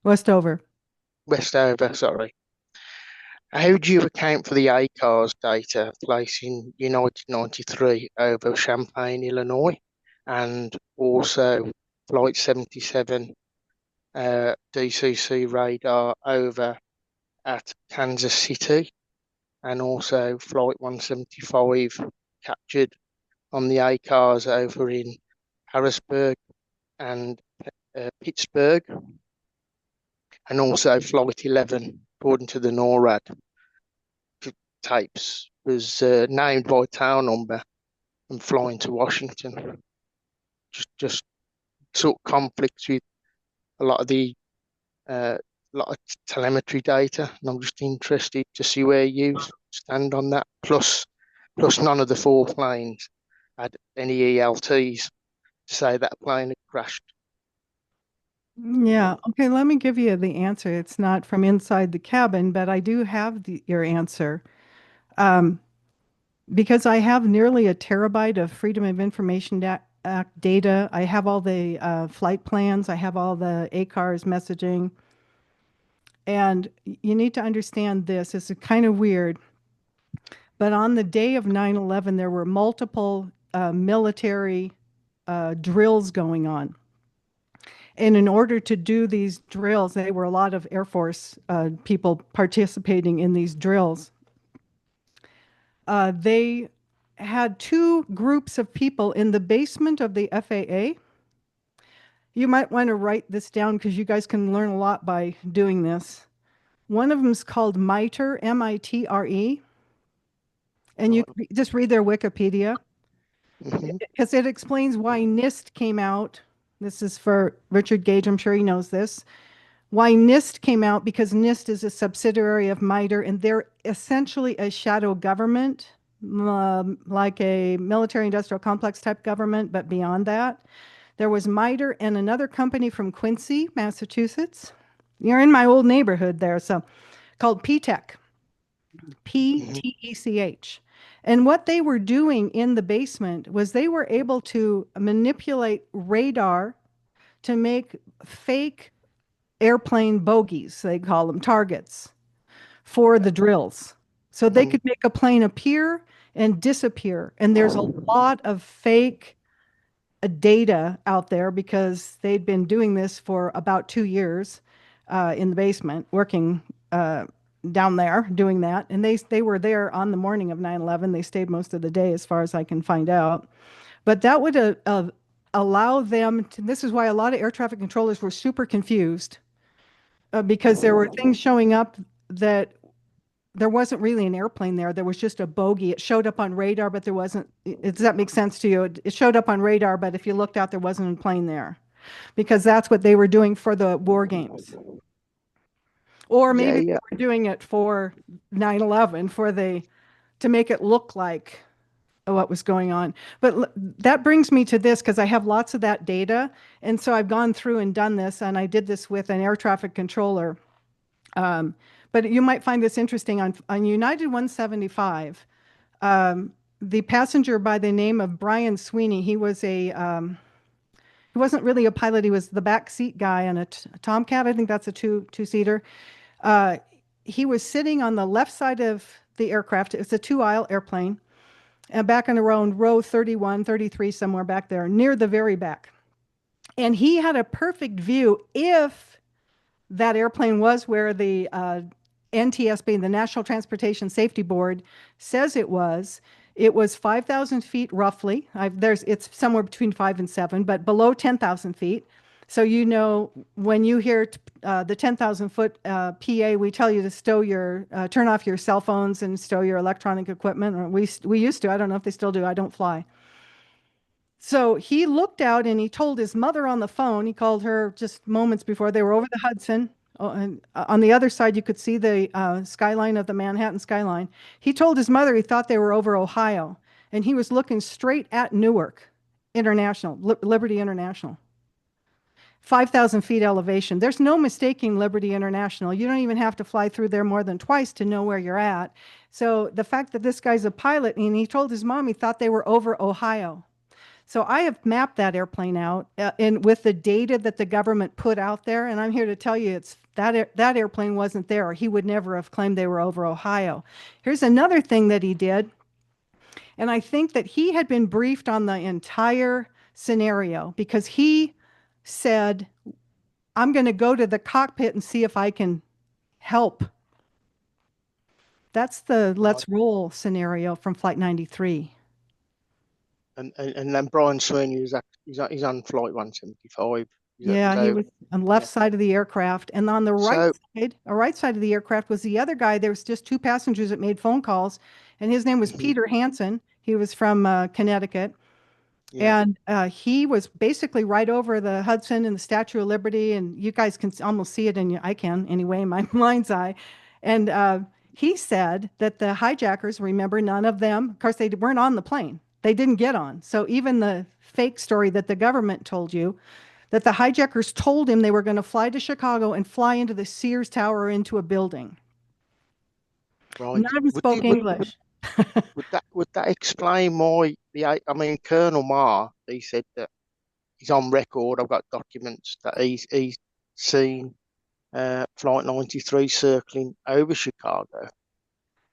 Westover. Westover, sorry. How do you account for the ACARS data placing United 93 over Champaign, Illinois, and also Flight 77 DCC radar over at Kansas City, and also Flight 175 captured on the ACARS over in Harrisburg and Pittsburgh, and also Flight 11, according to the NORAD tapes, was named by tail number and flying to Washington. Just sort of conflicts with a lot of the lot of telemetry data, and I'm just interested to see where you stand on that. Plus, none of the four planes had any ELTs to say that plane had crashed. Yeah. Okay. Let me give you the answer. It's not from inside the cabin, but I do have your answer. Because I have nearly a terabyte of Freedom of Information Act data. I have all the flight plans. I have all the ACARS messaging. And you need to understand this. It's kind of weird. But on the day of 9/11, there were multiple military drills going on. And in order to do these drills, there were a lot of Air Force people participating in these drills. They had two groups of people in the basement of the FAA. You might want to write this down because you guys can learn a lot by doing this. One of them is called MITRE, MITRE, and you just read their Wikipedia because it explains why NIST came out. This is for Richard Gage, I'm sure he knows this. Why NIST came out, because NIST is a subsidiary of MITRE, and they're essentially a shadow government, like a military industrial complex type government, but beyond that. There was MITRE and another company from Quincy, Massachusetts. You're in my old neighborhood there, so called PTEC, PTECH. And what they were doing in the basement was they were able to manipulate radar to make fake airplane bogies, they call them targets, for the drills. So they could make a plane appear and disappear. And there's a lot of fake data out there because they'd been doing this for about 2 years in the basement, working down there doing that. And they were there on the morning of 9/11. They stayed most of the day, as far as I can find out. But that would allow them to, this is why a lot of air traffic controllers were super confused because there were things showing up that there wasn't really an airplane there. There was just a bogey. It showed up on radar, but there wasn't. Does that make sense to you? It showed up on radar, but if you looked out, there wasn't a plane there because that's what they were doing for the war games. Or maybe they were doing it for 9/11 to make it look like what was going on. But that brings me to this because I have lots of that data. And so I've gone through and done this, and I did this with an air traffic controller. But you might find this interesting. On United 175, the passenger by the name of Brian Sweeney, he was he wasn't really a pilot. He was the back seat guy on a Tomcat. I think that's a two-seater. He was sitting on the left side of the aircraft. It's a two-aisle airplane. And back on around row 31, 33, somewhere back there, near the very back. And he had a perfect view if that airplane was where the NTSB, the National Transportation Safety Board, says it was. It was 5,000 feet roughly. It's somewhere between 5 and 7, but below 10,000 feet. So you know when you hear the 10,000-foot PA, we tell you to turn off your cell phones and stow your electronic equipment. Or we used to. I don't know if they still do. I don't fly. So he looked out and he told his mother on the phone. He called her just moments before they were over the Hudson. Oh, and on the other side, you could see the skyline of the Manhattan skyline. He told his mother he thought they were over Ohio, and he was looking straight at Newark International, Liberty International. 5,000 feet elevation. There's no mistaking Liberty International. You don't even have to fly through there more than twice to know where you're at. So the fact that this guy's a pilot, and he told his mom he thought they were over Ohio. So I have mapped that airplane out and with the data that the government put out there, and I'm here to tell you it's that airplane wasn't there, or he would never have claimed they were over Ohio. Here's another thing that he did, and I think that he had been briefed on the entire scenario because he said, I'm going to go to the cockpit and see if I can help. That's the let's roll scenario from Flight 93. And then Brian Sweeney he's on flight 175. Yeah, he was on the left side of the aircraft. And on the right side of the aircraft was the other guy. There was just two passengers that made phone calls, and his name was Peter Hansen. He was from Connecticut. Yeah. And he was basically right over the Hudson and the Statue of Liberty, and you guys can almost see it, and I can anyway, in my mind's eye. And he said that the hijackers, remember, none of them, of course, they weren't on the plane. They didn't get on. So even the fake story that the government told you, that the hijackers told him they were going to fly to Chicago and fly into the Sears Tower or into a building. Right. None of them spoke English. Would that explain why Colonel Marr, he said that he's on record, I've got documents that he's seen Flight 93 circling over Chicago.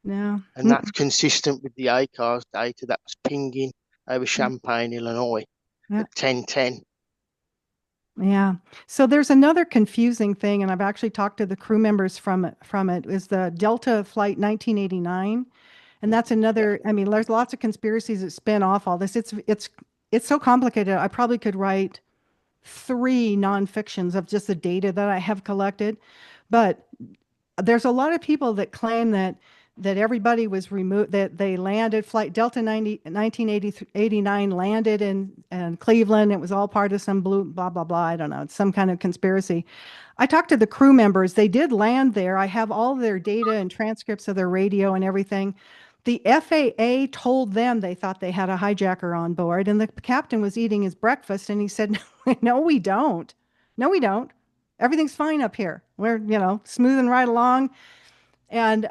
No. And that's consistent with the ACARS data that was pinging over Champaign, Illinois at 10:10. Yeah. So there's another confusing thing, and I've actually talked to the crew members from it, is the Delta Flight 1989. And that's another, I mean, there's lots of conspiracies that spin off all this. It's so complicated. I probably could write 3 nonfictions of just the data that I have collected. But there's a lot of people that claim that everybody was removed, that they landed, Flight Delta 1989 landed in Cleveland. It was all part of some blue, blah, blah, blah. I don't know. It's some kind of conspiracy. I talked to the crew members. They did land there. I have all their data and transcripts of their radio and everything. The FAA told them they thought they had a hijacker on board, and the captain was eating his breakfast, and he said, no, we don't. No, we don't. Everything's fine up here. We're, smoothing right along. And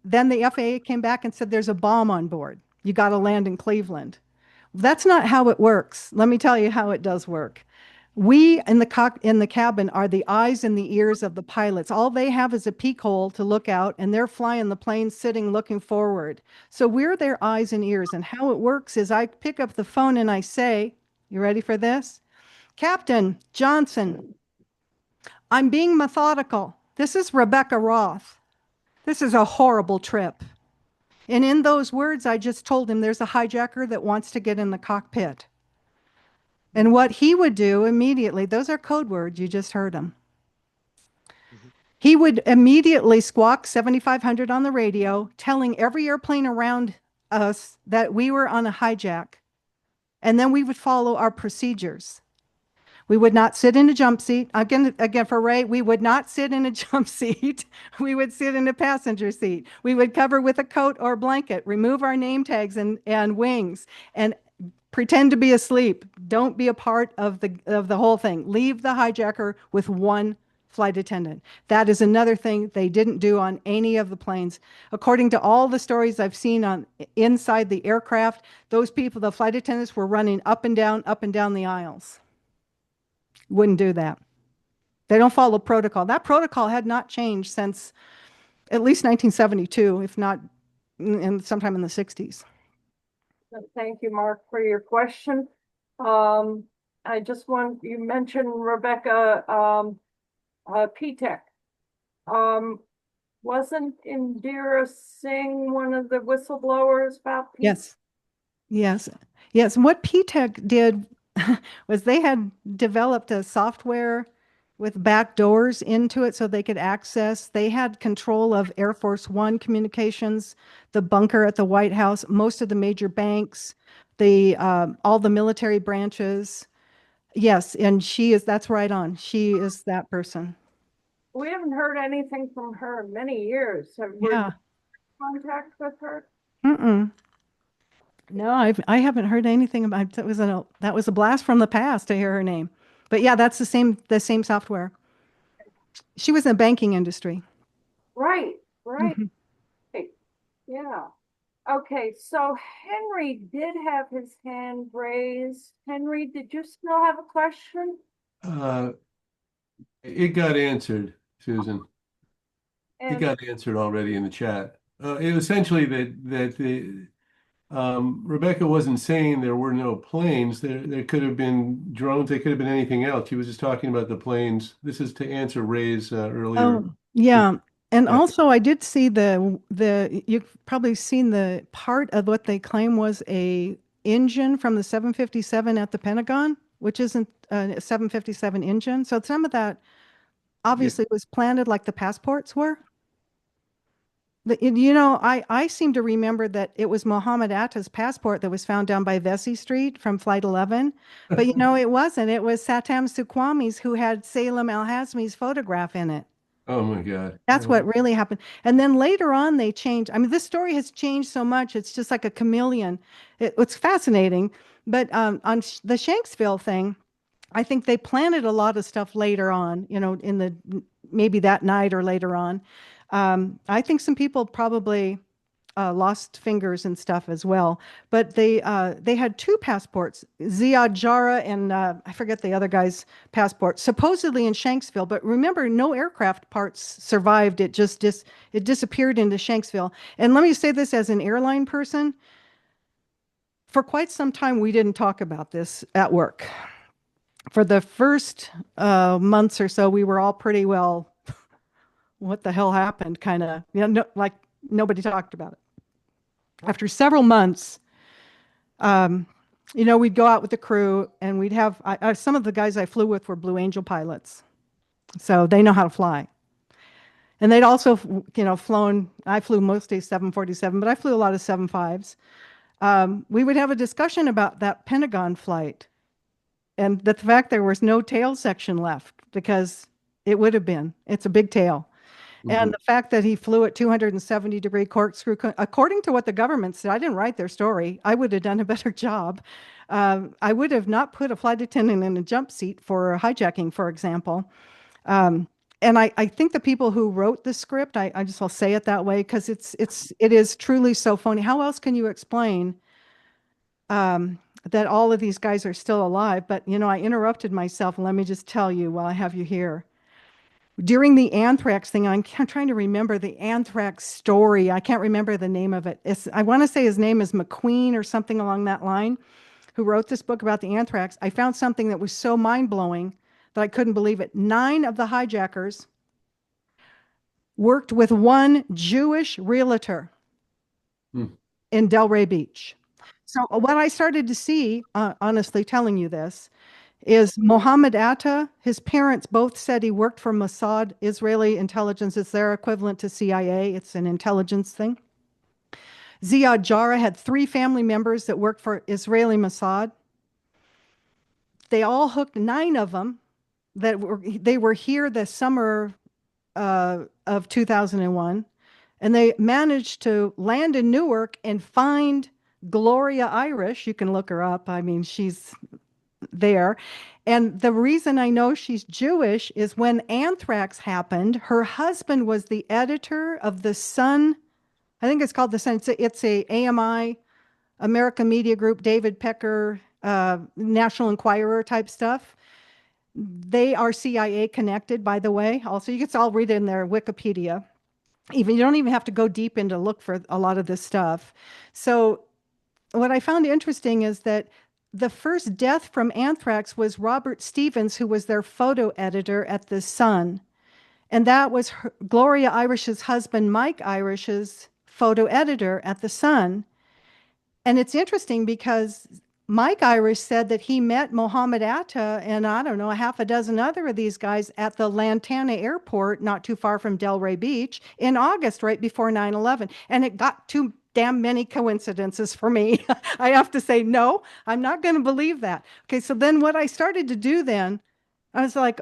then the FAA came back and said, there's a bomb on board. You got to land in Cleveland. That's not how it works. Let me tell you how it does work. We in the cabin are the eyes and the ears of the pilots. All they have is a peek hole to look out, and they're flying the plane sitting looking forward. So we're their eyes and ears. And how it works is I pick up the phone and I say, you ready for this? Captain Johnson, I'm being methodical. This is Rebekah Roth. This is a horrible trip. And in those words, I just told him there's a hijacker that wants to get in the cockpit. And what he would do immediately, those are code words, you just heard him. He would immediately squawk 7500 on the radio, telling every airplane around us that we were on a hijack. And then we would follow our procedures. We would not sit in a jump seat. Again, for Ray, we would not sit in a jump seat. We would sit in a passenger seat. We would cover with a coat or blanket, remove our name tags and wings, and pretend to be asleep. Don't be a part of the whole thing. Leave the hijacker with one flight attendant. That is another thing they didn't do on any of the planes. According to all the stories I've seen on inside the aircraft, those people, the flight attendants, were running up and down the aisles. Wouldn't do that. They don't follow protocol. That protocol had not changed since at least 1972, if not sometime in the 60s. Thank you, Mark, for your question. You mentioned Rebecca P-Tech. Wasn't Indira Singh one of the whistleblowers about P-Tech? Yes. And what P-Tech did was they had developed a software with back doors into it so they could access. They had control of Air Force One communications, the bunker at the White House, most of the major banks, all the military branches. Yes, and that's right on. She is that person. We haven't heard anything from her in many years. Have we had contact with her? No, I haven't heard anything about it. That was a blast from the past to hear her name. But yeah, that's the same software. She was in the banking industry. Right. Yeah. Okay, so Henry did have his hand raised. Henry, did you still have a question? Uh, it got answered, Susan. It And got answered already in the chat. It essentially that the Rebecca wasn't saying there were no planes. There could have been drones. There could have been anything else. She was just talking about the planes. This is to answer Ray's earlier. Oh, yeah. And Yeah. also I did see you've probably seen the part of what they claim was a engine from the 757 at the Pentagon, which isn't a 757 engine. So some of that obviously was planted like the passports were. I seem to remember that it was Mohammed Atta's passport that was found down by Vesey Street from Flight 11. But it wasn't. It was Satam Sukwami's who had Salem Al-Hazmi's photograph in it. Oh my God. That's what really happened. And then later on, they changed. I mean, this story has changed so much. It's just like a chameleon. It's fascinating. But the Shanksville thing, I think they planted a lot of stuff later on, maybe that night or later on. I think some people probably lost fingers and stuff as well. But they had two passports, Ziad Jarrah and I forget the other guy's passport, supposedly in Shanksville. But remember, no aircraft parts survived. It just it disappeared into Shanksville. And let me say this as an airline person. For quite some time, we didn't talk about this at work. For the first months or so, we were all pretty well, what the hell happened? Kind of, like nobody talked about it. After several months, we'd go out with the crew and we'd have some of the guys I flew with were Blue Angel pilots. So they know how to fly. And they'd also, flown, I flew mostly 747, but I flew a lot of 75s. We would have a discussion about that Pentagon flight and the fact there was no tail section left because it would have been. It's a big tail. And the fact that he flew at 270-degree corkscrew, according to what the government said, I didn't write their story. I would have done a better job. I would have not put a flight attendant in a jump seat for hijacking, for example. And I think the people who wrote the script, I just will say it that way because it is truly so phony. How else can you explain that all of these guys are still alive? But I interrupted myself, and let me just tell you while I have you here. During the anthrax thing, I'm trying to remember the anthrax story. I can't remember the name of it. I want to say his name is McQueen or something along that line, who wrote this book about the anthrax. I found something that was so mind-blowing that I couldn't believe it. 9 of the hijackers worked with one Jewish realtor in Delray Beach. So what I started to see, honestly telling you this, is Mohammed Atta, his parents both said he worked for Mossad, Israeli intelligence. It's their equivalent to CIA. It's an intelligence thing. Ziad Jarrah had 3 family members that worked for Israeli Mossad. They all hooked 9 of them they were here the summer of 2001, and they managed to land in Newark and find Gloria Irish. You can look her up. I mean, she's there. And the reason I know she's Jewish is when anthrax happened, her husband was the editor of the Sun. I think it's called the Sun. It's a AMI, American Media Group, David Pecker, National Enquirer type stuff. They are CIA connected, by the way. Also, you can all read it in their Wikipedia. You don't even have to go deep into look for a lot of this stuff. So what I found interesting is that the first death from anthrax was Robert Stevens, who was their photo editor at the Sun. And that was Gloria Irish's husband, Mike Irish's photo editor at the Sun. And it's interesting because Mike Irish said that he met Mohammed Atta and I don't know, a half a dozen other of these guys at the Lantana Airport, not too far from Delray Beach, in August, right before 9/11. And it got too damn many coincidences for me. I have to say, no, I'm not going to believe that. Okay, so then what I started to do then, I was like,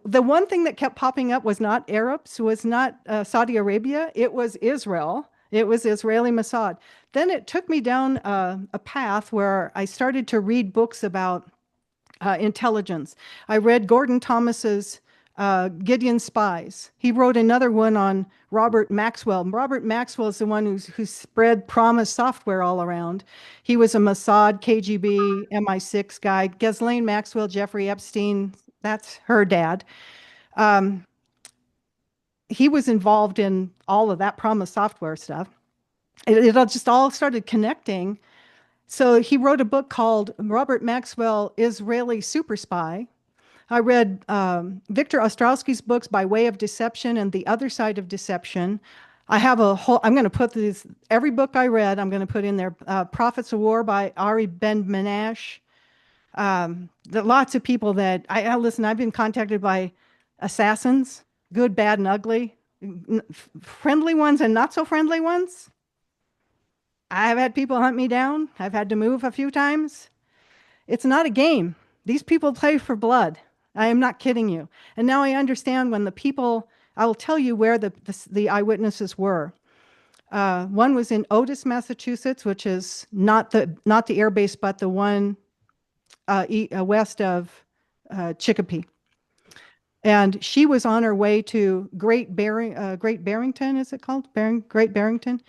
the one thing that kept popping up was not Arabs, was not Saudi Arabia, it was Israel. It was Israeli Mossad. Then it took me down a path where I started to read books about intelligence. I read Gordon Thomas's Gideon's Spies. He wrote another one on Robert Maxwell. Robert Maxwell is the one who spread Promise software all around. He was a Mossad, KGB, MI6 guy. Ghislaine Maxwell, Jeffrey Epstein, that's her dad. He was involved in all of that Promise software stuff. It just all started connecting. So he wrote a book called Robert Maxwell, Israeli Super Spy. I read Victor Ostrowski's books By Way of Deception and The Other Side of Deception. I have a whole, I'm going to put these, every book I read, I'm going to put in there. Prophets of War by Ari Ben-Menash. Lots of people that, listen, I've been contacted by assassins, good, bad, and ugly, friendly ones and not so friendly ones. I've had people hunt me down. I've had to move a few times. It's not a game. These people play for blood. I am not kidding you. And now I understand when the people, I will tell you where the eyewitnesses were. One was in Otis, Massachusetts, which is not the air base, but the one west of Chicopee. And she was on her way to Great Barrington, is it called? Great Barrington,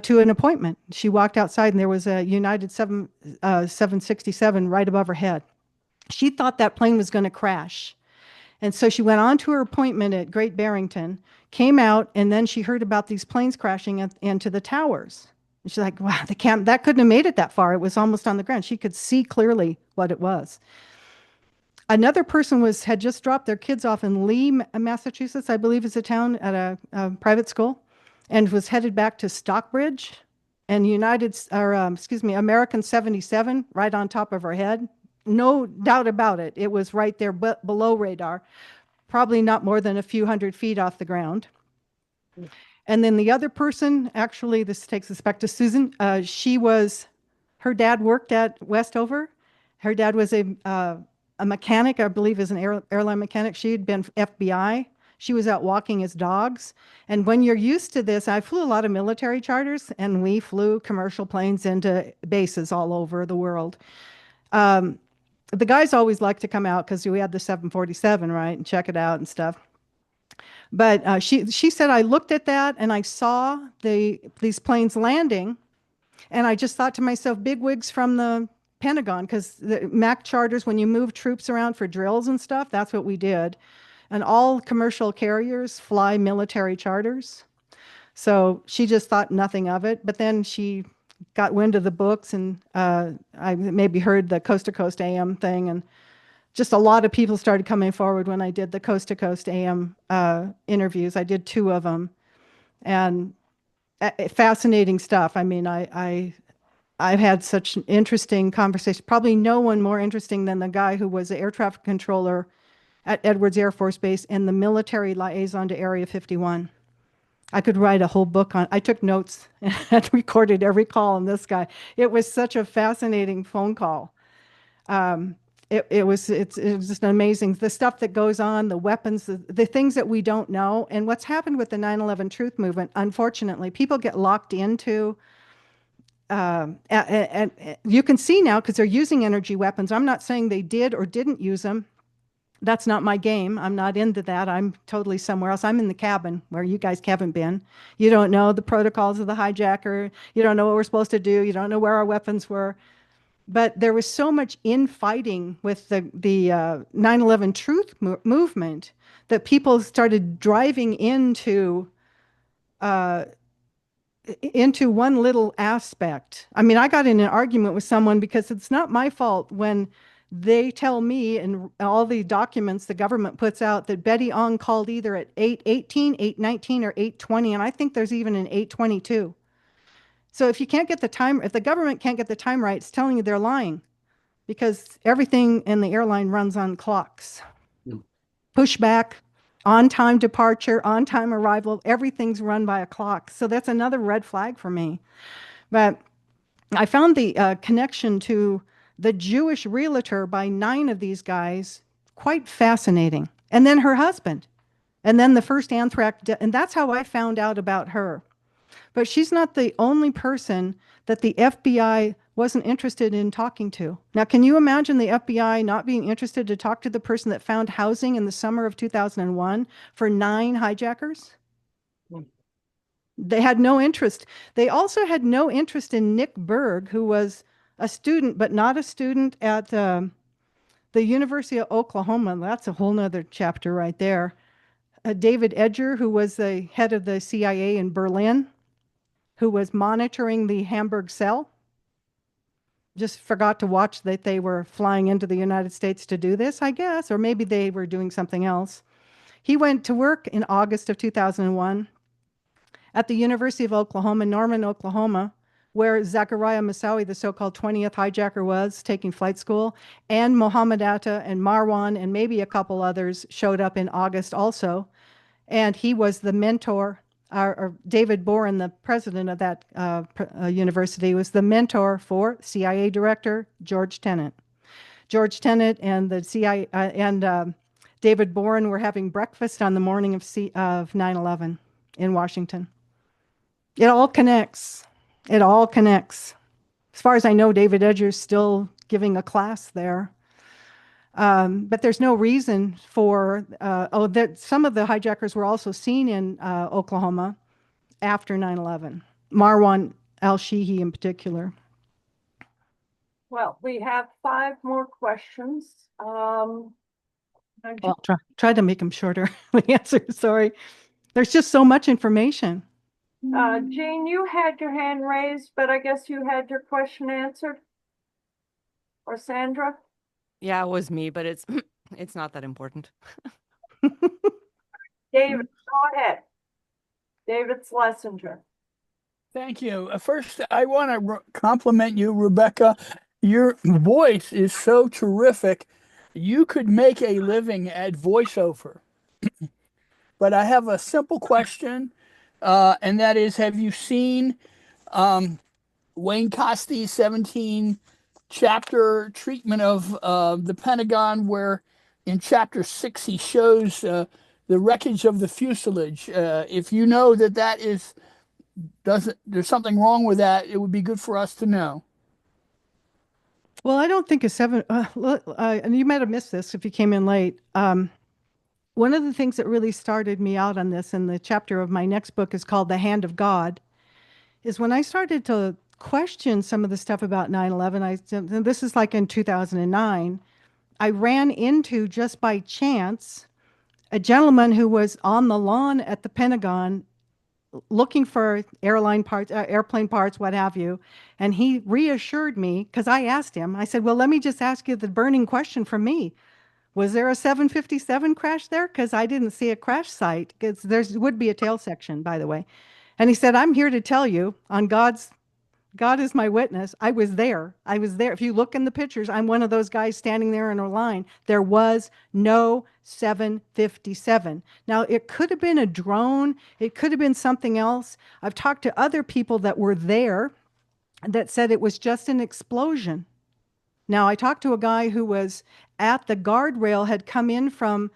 to an appointment. She walked outside and there was a United 767 right above her head. She thought that plane was going to crash. And so she went on to her appointment at Great Barrington, came out, and then she heard about these planes crashing into the towers. And she's like, wow, that couldn't have made it that far. It was almost on the ground. She could see clearly what it was. Another person had just dropped their kids off in Lee, Massachusetts, I believe is a town, at a private school, and was headed back to Stockbridge. And American 77 right on top of her head. No doubt about it. It was right there below radar, probably not more than a few hundred feet off the ground. And then the other person, actually, this takes us back to Susan. Her dad worked at Westover. Her dad was a mechanic, I believe, is an airline mechanic. She had been FBI. She was out walking his dogs. And when you're used to this, I flew a lot of military charters, and we flew commercial planes into bases all over the world. The guys always like to come out because we had the 747, right, and check it out and stuff. But she said, I looked at that and I saw these planes landing, and I just thought to myself, bigwigs from the Pentagon, because the MAC charters, when you move troops around for drills and stuff, that's what we did. And all commercial carriers fly military charters. So she just thought nothing of it. But then she got wind of the books, and I maybe heard the Coast to Coast AM thing, and just a lot of people started coming forward when I did the Coast to Coast AM interviews. I did 2 of them, and fascinating stuff. I mean, I've had such an interesting conversation. Probably no one more interesting than the guy who was the air traffic controller at Edwards Air Force Base and the military liaison to Area 51. I could write a whole book on. I took notes and recorded every call on this guy. It was such a fascinating phone call. It's just amazing. The stuff that goes on, the weapons, the things that we don't know, and what's happened with the 9/11 Truth Movement. Unfortunately, people get locked into. And you can see now because they're using energy weapons. I'm not saying they did or didn't use them. That's not my game. I'm not into that. I'm totally somewhere else. I'm in the cabin where you guys haven't been. You don't know the protocols of the hijacker. You don't know what we're supposed to do. You don't know where our weapons were. But there was so much infighting with the 9/11 Truth movement that people started driving into one little aspect. I mean, I got in an argument with someone because it's not my fault when they tell me in all the documents the government puts out that Betty Ong called either at 8:18, 8:19, or 8:20, and I think there's even an 8:22. So if you can't get the time, if the government can't get the time right, it's telling you they're lying, because everything in the airline runs on clocks. Pushback, on-time departure, on-time arrival, everything's run by a clock. So that's another red flag for me. But I found the connection to the Jewish realtor by 9 of these guys quite fascinating. And then her husband. And then the first anthrax death. And that's how I found out about her. But she's not the only person that the FBI wasn't interested in talking to. Now, can you imagine the FBI not being interested to talk to the person that found housing in the summer of 2001 for 9 hijackers? They had no interest. They also had no interest in Nick Berg, who was a student, but not a student at the University of Oklahoma. That's a whole nother chapter right there. David Edger, who was the head of the CIA in Berlin, who was monitoring the Hamburg cell, just forgot to watch that they were flying into the United States to do this, I guess, or maybe they were doing something else. He went to work in August of 2001 at the University of Oklahoma, Norman, Oklahoma, where Zachariah Moussaoui, the so-called 20th hijacker, was taking flight school, and Mohammed Atta and Marwan and maybe a couple others showed up in August also. And he was the mentor, or David Boren, the president of that university, was the mentor for CIA director George Tenet. George Tenet and the CIA and David Boren were having breakfast on the morning of 9/11 in Washington. It all connects. It all connects. As far as I know, David Edger's still giving a class there. But there's no reason for, that some of the hijackers were also seen in Oklahoma after 9/11. Marwan al-Shihi in particular. Well, we have 5 more questions. I'll try to make them shorter, the answer, sorry. There's just so much information. Jean, you had your hand raised, but I guess you had your question answered. Or Sandra? Yeah, it was me, but it's it's not that important. David, go ahead. David Schlesinger. Thank you. First, I want to compliment you, Rebekah. Your voice is so terrific. You could make a living at voiceover. But I have a simple question, and that is, have you seen Wayne Costy's 17-chapter treatment of the Pentagon, where in chapter 6 he shows the wreckage of the fuselage? If you know that there's something wrong with that, it would be good for us to know. Well, I don't think and you might have missed this if you came in late. One of the things that really started me out on this, and the chapter of my next book is called The Hand of God, is when I started to question some of the stuff about 9/11, this is like in 2009, I ran into, just by chance, a gentleman who was on the lawn at the Pentagon looking for airplane parts, what have you. And he reassured me, because I asked him, I said, well, let me just ask you the burning question from me. Was there a 757 crash there? Because I didn't see a crash site, because there would be a tail section, by the way. And he said, I'm here to tell you, on God is my witness, I was there. I was there. If you look in the pictures, I'm one of those guys standing there in a line. There was no 757. Now, it could have been a drone. It could have been something else. I've talked to other people that were there that said it was just an explosion. Now, I talked to a guy who was at the guardrail, had come in from,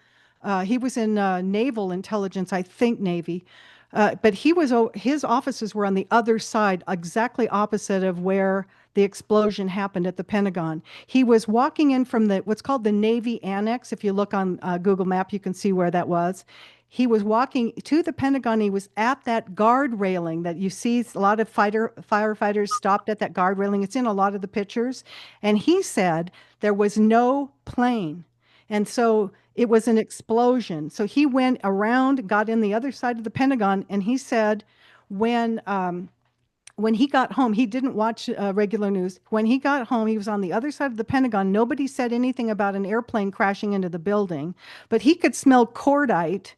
he was in naval intelligence, I think Navy, but his offices were on the other side, exactly opposite of where the explosion happened at the Pentagon. He was walking in from what's called the Navy Annex. If you look on Google Map, you can see where that was. He was walking to the Pentagon. He was at that guard railing that you see a lot of firefighters stopped at that guard railing. It's in a lot of the pictures. And he said there was no plane. And so it was an explosion. So he went around, got in the other side of the Pentagon, and he said when he got home, he didn't watch regular news. When he got home, he was on the other side of the Pentagon. Nobody said anything about an airplane crashing into the building, but he could smell cordite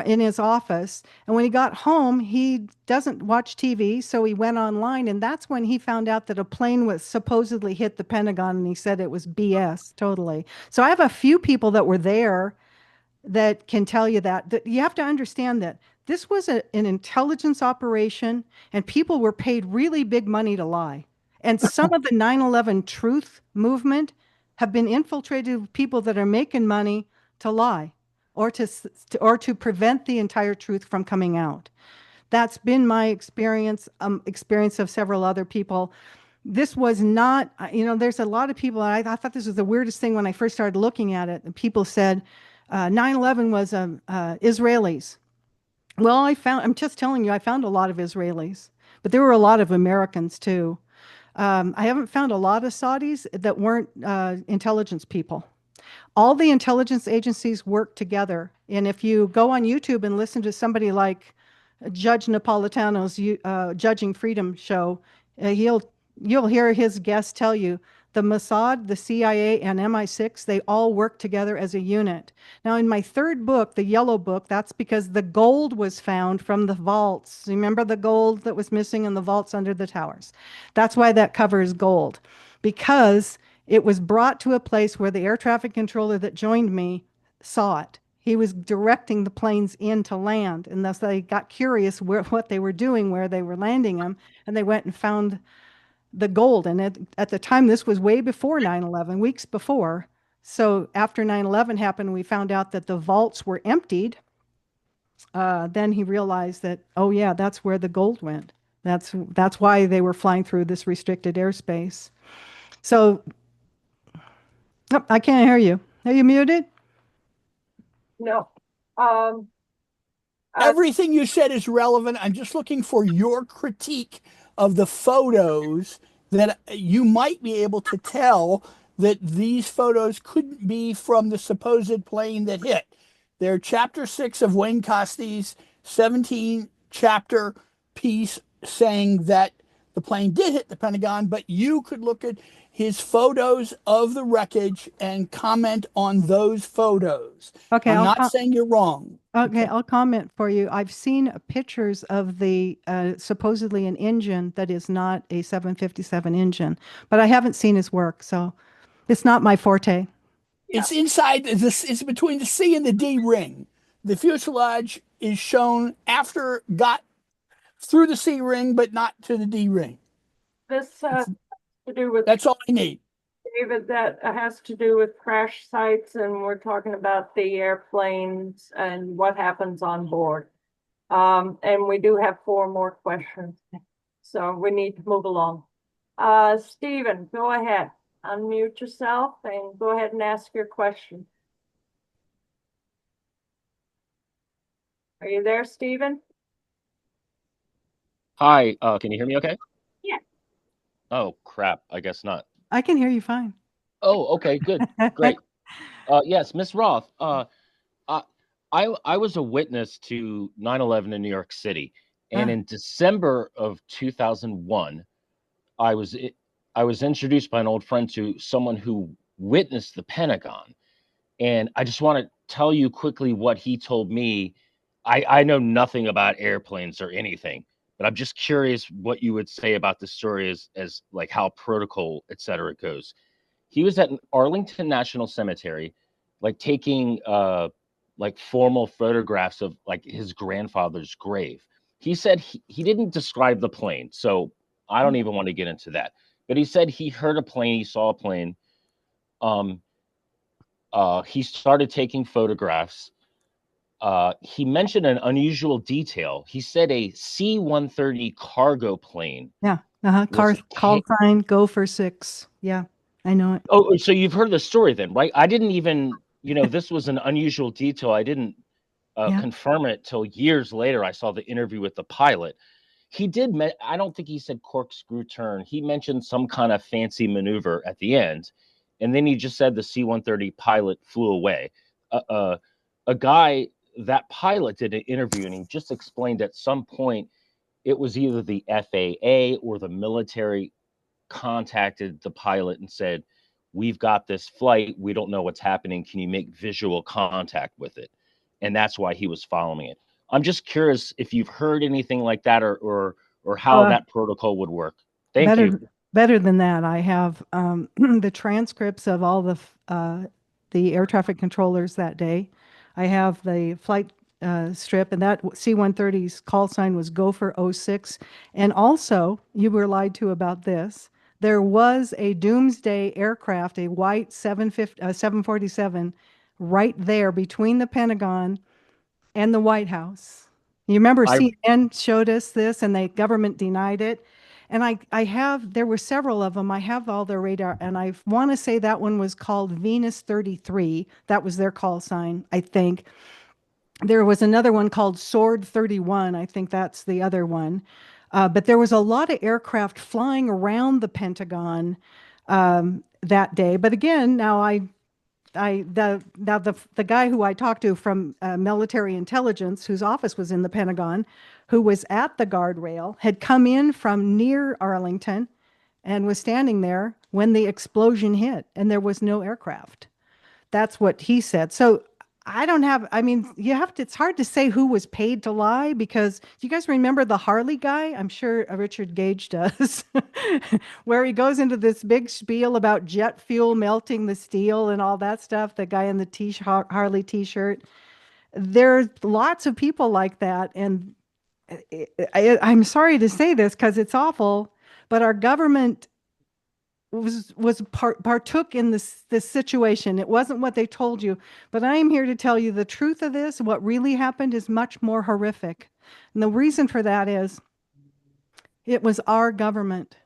in his office. And when he got home, he doesn't watch TV, so he went online, and that's when he found out that a plane was supposedly hit the Pentagon, and he said it was BS totally. So I have a few people that were there that can tell you that you have to understand that this was an intelligence operation, and people were paid really big money to lie. And some of the 9/11 truth movement have been infiltrated with people that are making money to lie, or to prevent the entire truth from coming out. That's been my experience, experience of several other people. this was not, there's a lot of people, I thought this was the weirdest thing when I first started looking at it. And people said 9/11 was Israelis. Well, I'm just telling you, I found a lot of Israelis, but there were a lot of Americans too. I haven't found a lot of Saudis that weren't intelligence people. All the intelligence agencies work together. And if you go on YouTube and listen to somebody like Judge Napolitano's Judging Freedom show, you'll hear his guests tell you the Mossad, the CIA, and MI6, they all work together as a unit. Now, in my third book, the Yellow Book, that's because the gold was found from the vaults. Remember the gold that was missing in the vaults under the towers? That's why that cover is gold, because it was brought to a place where the air traffic controller that joined me saw it. He was directing the planes in to land, and thus they got curious what they were doing, where they were landing them, and they went and found the gold. And at the time, this was way before 9/11, weeks before. So after 9/11 happened, we found out that the vaults were emptied. Then he realized that, oh yeah, that's where the gold went. That's why they were flying through this restricted airspace. So, oh, I can't hear you. Are you muted? No. Everything you said is relevant. I'm just looking for your critique of the photos that you might be able to tell that these photos couldn't be from the supposed plane that hit. They're chapter 6 of Wayne Costy's 17 chapter piece saying that the plane did hit the Pentagon, but you could look at his photos of the wreckage and comment on those photos. Okay, I'm not saying you're wrong. Okay, I'll comment for you. I've seen pictures of the supposedly an engine that is not a 757 engine, but I haven't seen his work, so it's not my forte. It's inside this. It's between the C and the D ring. The fuselage is shown after got through the C ring, but not to the D ring. This has to do with, That's all I need. David, that has to do with crash sites, and we're talking about the airplanes and what happens on board. And we do have 4 more questions, so we need to move along. Stephen, go ahead. Unmute yourself and go ahead and ask your question. Are you there, Stephen? Hi, can you hear me okay? Yeah. Oh, crap. I guess not. I can hear you fine. Oh, okay, good. Great. Yes, Miss Roth, I was a witness to 9/11 in New York City, and in December of 2001, I was introduced by an old friend to someone who witnessed the Pentagon. And I just want to tell you quickly what he told me. I know nothing about airplanes or anything, but I'm just curious what you would say about the story as like how protocol, et cetera, goes. He was at Arlington National Cemetery, like taking like formal photographs of like his grandfather's grave. He said he didn't describe the plane, so I don't even want to get into that. But he said he heard a plane, he saw a plane. He started taking photographs. He mentioned an unusual detail. He said a C-130 cargo plane. Yeah. Call sign, go for 6. Yeah, I know it. Oh, so you've heard the story then, right? I didn't even, this was an unusual detail. I didn't confirm it till years later. I saw the interview with the pilot. He did, I don't think he said corkscrew turn. He mentioned some kind of fancy maneuver at the end. And then he just said the C-130 pilot flew away. A guy, that pilot did an interview, and he just explained at some point it was either the FAA or the military contacted the pilot and said, we've got this flight. We don't know what's happening. Can you make visual contact with it? And that's why he was following it. I'm just curious if you've heard anything like that or how that protocol would work. Thank you. Better than that, I have the transcripts of all the air traffic controllers that day. I have the flight strip, and that C-130's call sign was Gopher 06. And also, you were lied to about this. There was a doomsday aircraft, a white 747, right there between the Pentagon and the White House. You remember CNN showed us this, and the government denied it. And there were several of them. I have all their radar, and I want to say that one was called Venus 33. That was their call sign, I think. There was another one called Sword 31. I think that's the other one. But there was a lot of aircraft flying around the Pentagon that day. But again, the guy who I talked to from military intelligence, whose office was in the Pentagon, who was at the guardrail, had come in from near Arlington and was standing there when the explosion hit, and there was no aircraft. That's what he said. So I mean, it's hard to say who was paid to lie, because do you guys remember the Harley guy? I'm sure Richard Gage does, where he goes into this big spiel about jet fuel melting the steel and all that stuff. The guy in the Harley t-shirt. There's lots of people like that. And I'm sorry to say this because it's awful, but our government partook in this situation. It wasn't what they told you, but I am here to tell you the truth of this. What really happened is much more horrific. And the reason for that is it was our government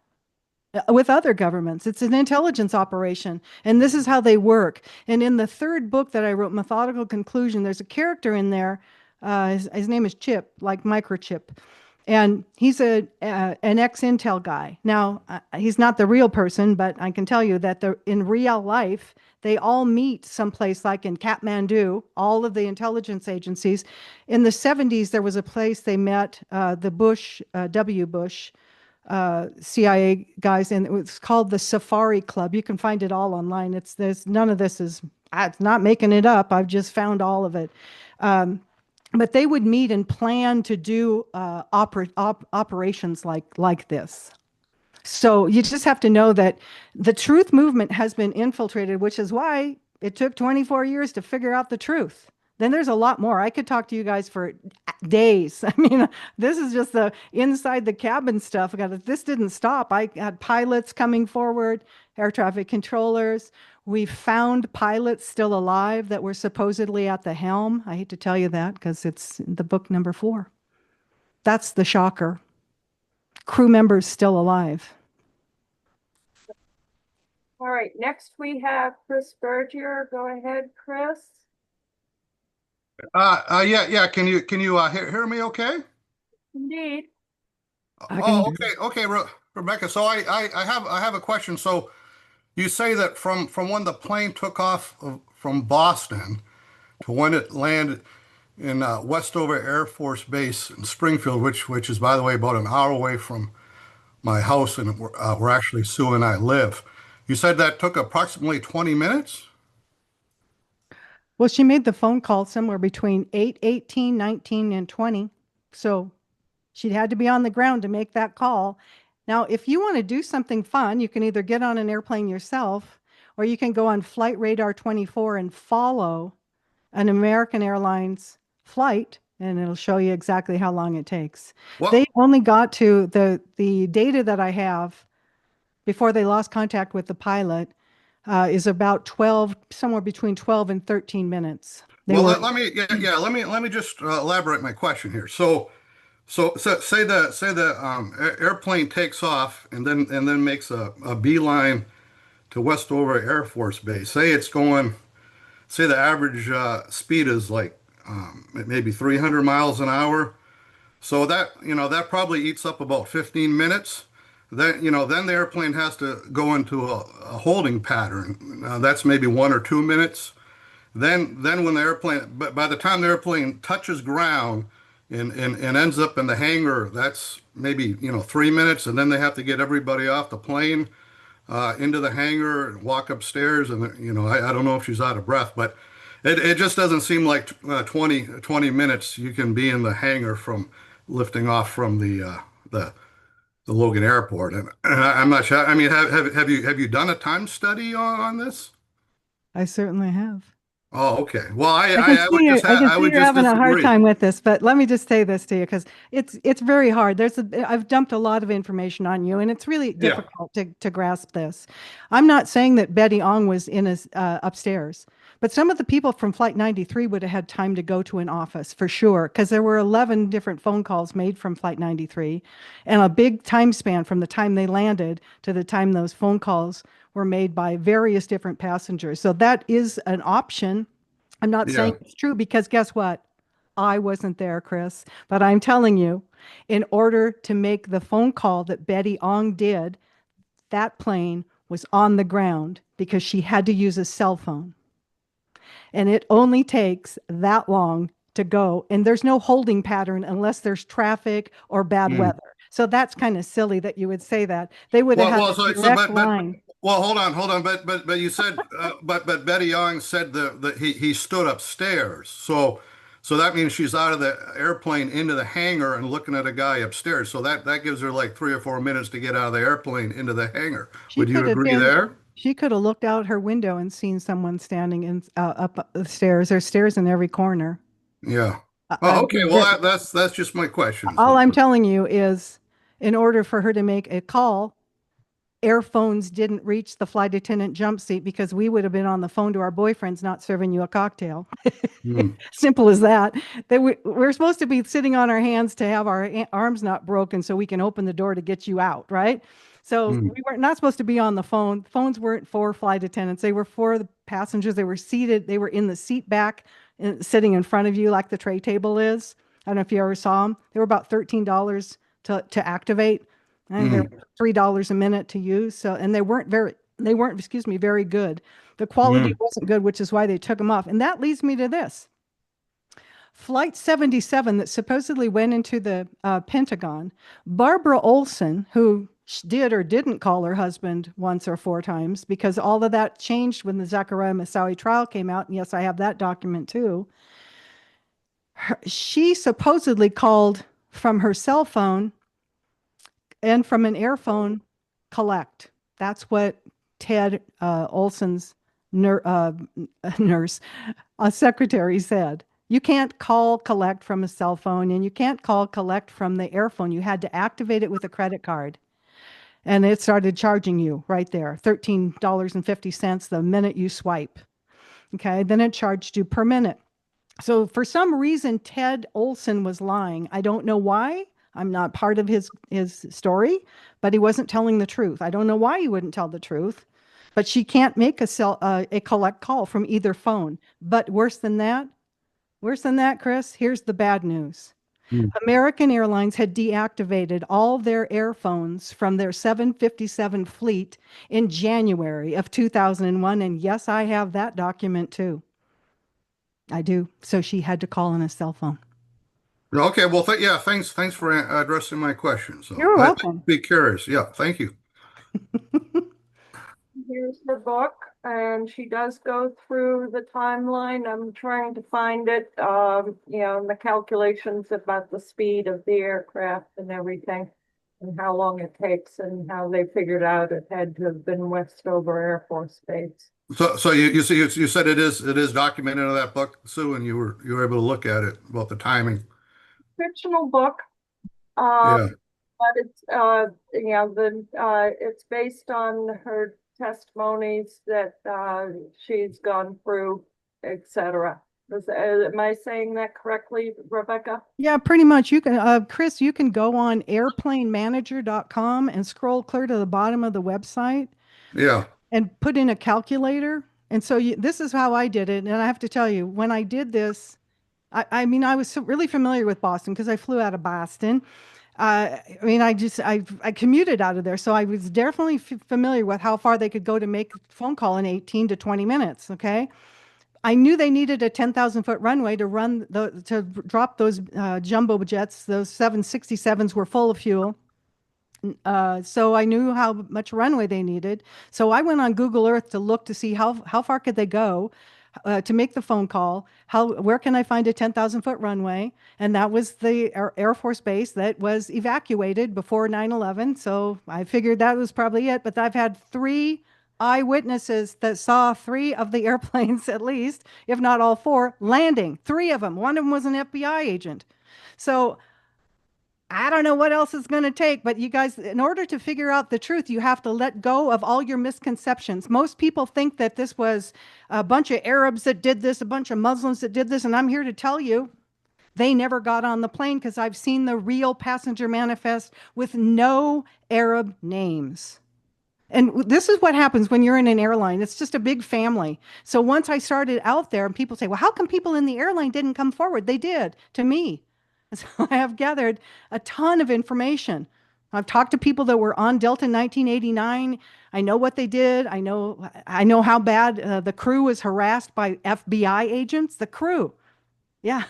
with other governments. It's an intelligence operation, and this is how they work. And in the third book that I wrote, Methodical Conclusion, there's a character in there. His name is Chip, like microchip. And he's an ex-Intel guy. Now, he's not the real person, but I can tell you that in real life, they all meet someplace like in Kathmandu, all of the intelligence agencies. In the 70s, there was a place they met, the Bush, W. Bush, CIA guys, and it was called the Safari Club. You can find it all online. None of this is, it's not making it up. I've just found all of it. But they would meet and plan to do operations like this. So you just have to know that the truth movement has been infiltrated, which is why it took 24 years to figure out the truth. Then there's a lot more. I could talk to you guys for days. I mean, this is just the inside the cabin stuff. This didn't stop. I had pilots coming forward, air traffic controllers. We found pilots still alive that were supposedly at the helm. I hate to tell you that because it's the book number 4. That's the shocker. Crew members still alive. All right, next we have Chris Bergier. Go ahead, Chris. Yeah. Can you hear me okay? Indeed. Oh, okay, Rebecca. So I have a question. So you say that from when the plane took off from Boston to when it landed in Westover Air Force Base in Springfield, which is, by the way, about an hour away from my house and where actually Sue and I live. You said that took approximately 20 minutes? Well, she made the phone call somewhere between 8, 18, 19, and 20. So she had to be on the ground to make that call. Now, if you want to do something fun, you can either get on an airplane yourself, or you can go on Flight Radar 24 and follow an American Airlines flight, and it'll show you exactly how long it takes. Well, They only got to the data that I have before they lost contact with the pilot is about 12, somewhere between 12 and 13 minutes. let me just elaborate my question here. So say the airplane takes off and then makes a beeline to Westover Air Force Base. Say the average speed is like maybe 300 miles an hour. So that probably eats up about 15 minutes. Then the airplane has to go into a holding pattern. That's maybe 1 or 2 minutes. Then when by the time the airplane touches ground and ends up in the hangar, that's maybe 3 minutes, and then they have to get everybody off the plane into the hangar and walk upstairs. And I don't know if she's out of breath, but it just doesn't seem like 20 minutes you can be in the hangar from lifting off from the Logan Airport. And I'm not sure. I mean, have you done a time study on this? I certainly have. Oh, okay. Well, I can would see you're having a hard disagree. time with this, but let me just say this to you because it's very hard. I've dumped a lot of information on you, and it's really difficult to grasp this. I'm not saying that Betty Ong was in upstairs, But some of the people from Flight 93 would have had time to go to an office for sure, because there were 11 different phone calls made from Flight 93 and a big time span from the time they landed to the time those phone calls were made by various different passengers. So that is an option. I'm not saying Yeah. it's true because guess what? I wasn't there, Chris, but I'm telling you, in order to make the phone call that Betty Ong did, that plane was on the ground because she had to use a cell phone. And it only takes that long to go. And there's no holding pattern unless there's traffic or bad Mm. weather. So that's kind of silly that you would say that. They would have Well, had well, a direct but line. well, hold on, but you said, but Betty Young said that he stood upstairs, so that means she's out of the airplane into the hangar and looking at a guy upstairs. So that gives her like 3 or 4 minutes to get out of the airplane into the hangar. She Would you could have agree been, there? she could have looked out her window and seen someone standing in up the stairs. There's stairs in every corner. Yeah. Uh, Oh, uh, okay. Well, there- that's just my question. all So, I'm telling you is, in order for her to make a call, airphones didn't reach the flight attendant jump seat because we would have been on the phone to our boyfriends not serving you a cocktail. hmm. Simple as that. We're supposed to be sitting on our hands to have our arms not broken so we can open the door to get you out, right? So Hmm. we were not supposed to be on the phone. Phones weren't for flight attendants. They were for the passengers. They were seated. They were in the seat back, sitting in front of you like the tray table is. I don't know if you ever saw them. They were about $13 to activate. And they're Hmm. $3 a minute to use. So, and they weren't, excuse me, very good. The quality Hmm. wasn't good, which is why they took them off. And that leads me to this. Flight 77 that supposedly went into the Pentagon, Barbara Olson, who did or didn't call her husband once or four times, because all of that changed when the Zachariah Moussaoui trial came out. And yes, I have that document too. She supposedly called from her cell phone and from an airphone collect. That's what Ted Olson's nurse, secretary said. You can't call collect from a cell phone and you can't call collect from the airphone. You had to activate it with a credit card. And it started charging you right there, $13.50 the minute you swipe. Okay, then it charged you per minute. So for some reason, Ted Olson was lying. I don't know why. I'm not part of his story, but he wasn't telling the truth. I don't know why he wouldn't tell the truth, but she can't make a collect call from either phone. But worse than that, Chris, here's the bad news. Hmm. American Airlines had deactivated all their airphones from their 757 fleet in January of 2001. And yes, I have that document too. I do. So she had to call on a cell phone. Okay. Well, yeah. Thanks for addressing my question. So You're I'd welcome. be curious. Yeah. Thank you. Here's her book, and she does go through the timeline. I'm trying to find it, and the calculations about the speed of the aircraft and everything, and how long it takes, and how they figured out it had to have been Westover Air Force Base. So you see you said it is documented in that book, Sue, and you were able to look at it about the timing. Fictional book, Yeah. but it's it's based on her testimonies that she's gone through, etc. Am I saying that correctly, Rebecca? Yeah, pretty much. You can, Chris, you can go on airplanemanager.com and scroll clear to the bottom of the website Yeah. and put in a calculator. And so this is how I did it. And I have to tell you, when I did this, I mean, I was really familiar with Boston because I flew out of Boston. I mean, I commuted out of there, so I was definitely familiar with how far they could go to make a phone call in 18 to 20 minutes. Okay. I knew they needed a 10,000-foot runway to drop those jumbo jets. Those 767s were full of fuel. So I knew how much runway they needed. So I went on Google Earth to look to see how far could they go to make the phone call. Where can I find a 10,000-foot runway? And that was the Air Force Base that was evacuated before 9/11. So I figured that was probably it. But I've had 3 eyewitnesses that saw 3 of the airplanes, at least, if not all 4, landing. 3 of them. One of them was an FBI agent. So I don't know what else it's going to take, but you guys, in order to figure out the truth, you have to let go of all your misconceptions. Most people think that this was a bunch of Arabs that did this, a bunch of Muslims that did this, and I'm here to tell you they never got on the plane because I've seen the real passenger manifest with no Arab names. And this is what happens when you're in an airline. It's just a big family. So once I started out there, and people say, well, how come people in the airline didn't come forward? They did to me. So I have gathered a ton of information. I've talked to people that were on Delta in 1989. I know what they did. I know how bad the crew was harassed by FBI agents. The crew. Yeah,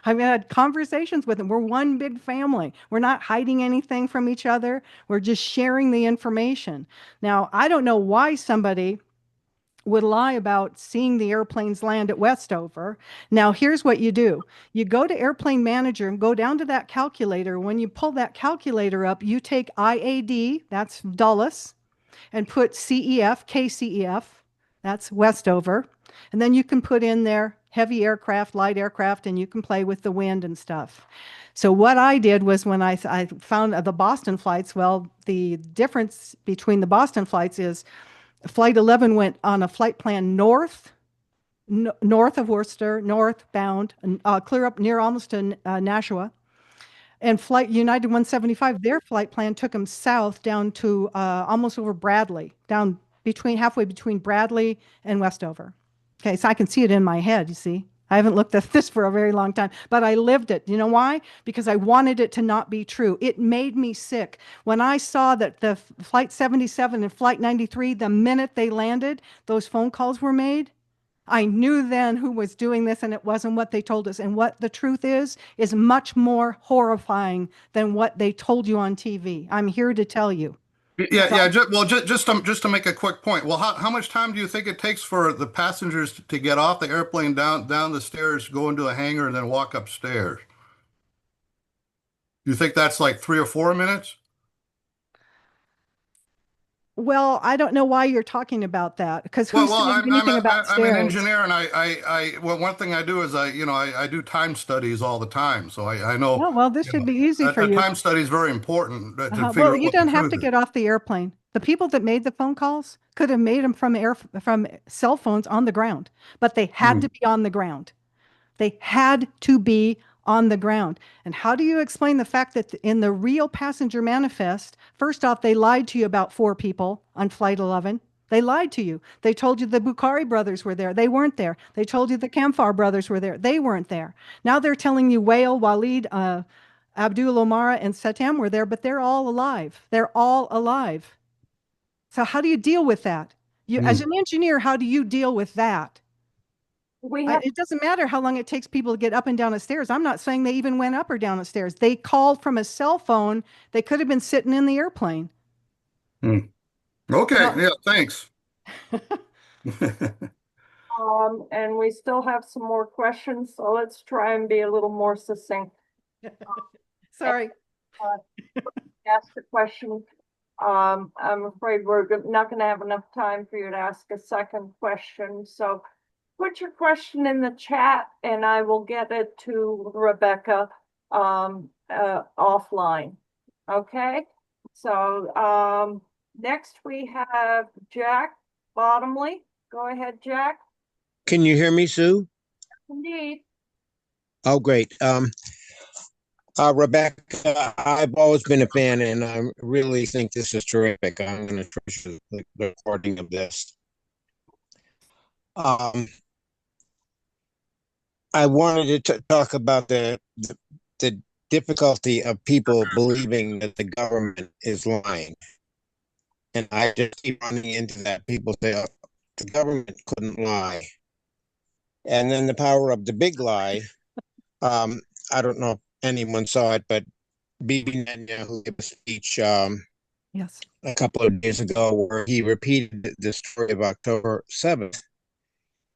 I've had conversations with them. We're one big family. We're not hiding anything from each other. We're just sharing the information. Now, I don't know why somebody would lie about seeing the airplanes land at Westover. Now, here's what you do. You go to Airplane Manager and go down to that calculator. When you pull that calculator up, you take IAD, that's Dulles, and put CEF, KCEF, that's Westover. And then you can put in there heavy aircraft, light aircraft, and you can play with the wind and stuff. So what I did was when I found the Boston flights, well, the difference between the Boston flights is Flight 11 went on a flight plan north of Worcester, northbound, clear up near almost to Nashua. And Flight United 175, their flight plan took them south down to almost over Bradley, down halfway between Bradley and Westover. Okay, so I can see it in my head, you see. I haven't looked at this for a very long time, but I lived it. You know why? Because I wanted it to not be true. It made me sick. When I saw that the Flight 77 and Flight 93, the minute they landed, those phone calls were made, I knew then who was doing this, and it wasn't what they told us. And what the truth is much more horrifying than what they told you on TV. I'm here to tell you. Yeah. Just to make a quick point. Well, how much time do you think it takes for the passengers to get off the airplane, down the stairs, go into a hangar, and then walk upstairs? You think that's like 3 or 4 minutes? Well, I don't know why you're talking about that, because who's Well, saying anything about I'm an stairs? engineer, and well, one thing I do is I do time studies all the time, so I know. Oh, well, this should be easy for A you. time study is very important to figure Well, out you what the don't have truth to is. get off the airplane. The people that made the phone calls could have made them from cell phones on the ground, but they had to be on the ground. They had to be on the ground. And how do you explain the fact that in the real passenger manifest, first off, they lied to you about 4 people on Flight 11. They lied to you. They told you the Bukhari brothers were there. They weren't there. They told you the Kamfar brothers were there. They weren't there. Now they're telling you Wael, Walid, Abdul Omara, and Satam were there, but they're all alive. They're all alive. So how do you deal with that? As an engineer, how do you deal with that? It doesn't matter how long it takes people to get up and down the stairs. I'm not saying they even went up or down the stairs. They called from a cell phone. They could have been sitting in the airplane. Okay, yeah, thanks. And we still have some more questions, so let's try and be a little more succinct. Sorry. Ask the question. I'm afraid we're not going to have enough time for you to ask a second question. So put your question in the chat and I will get it to Rebekah offline. Okay. So next we have Jack Bottomley. Go ahead, Jack. Can you hear me, Sue? Indeed. Oh, great. Rebekah, I've always been a fan, and I really think this is terrific. I'm going to treasure the recording of this. I wanted to talk about the difficulty of people believing that the government is lying. And I just keep running into that. People say, oh, the government couldn't lie. And then the power of the big lie. I don't know if anyone saw it, but Bibi Netanyahu gave a speech yes, a couple of days ago where he repeated the story of October 7th.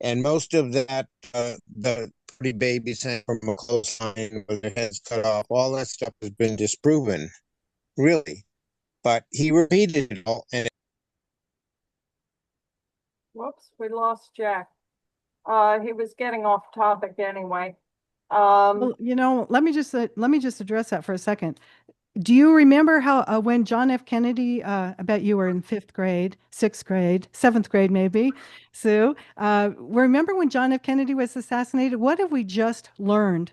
And most of that, the pretty babies sent from a clothesline with their heads cut off, all that stuff has been disproven, really. But he repeated it all. And Whoops, we lost Jack. He was getting off topic anyway. Well, let me just address that for a second. Do you remember how when John F. Kennedy, I bet you were in fifth grade, sixth grade, seventh grade, maybe, Sue. Remember when John F. Kennedy was assassinated? What have we just learned?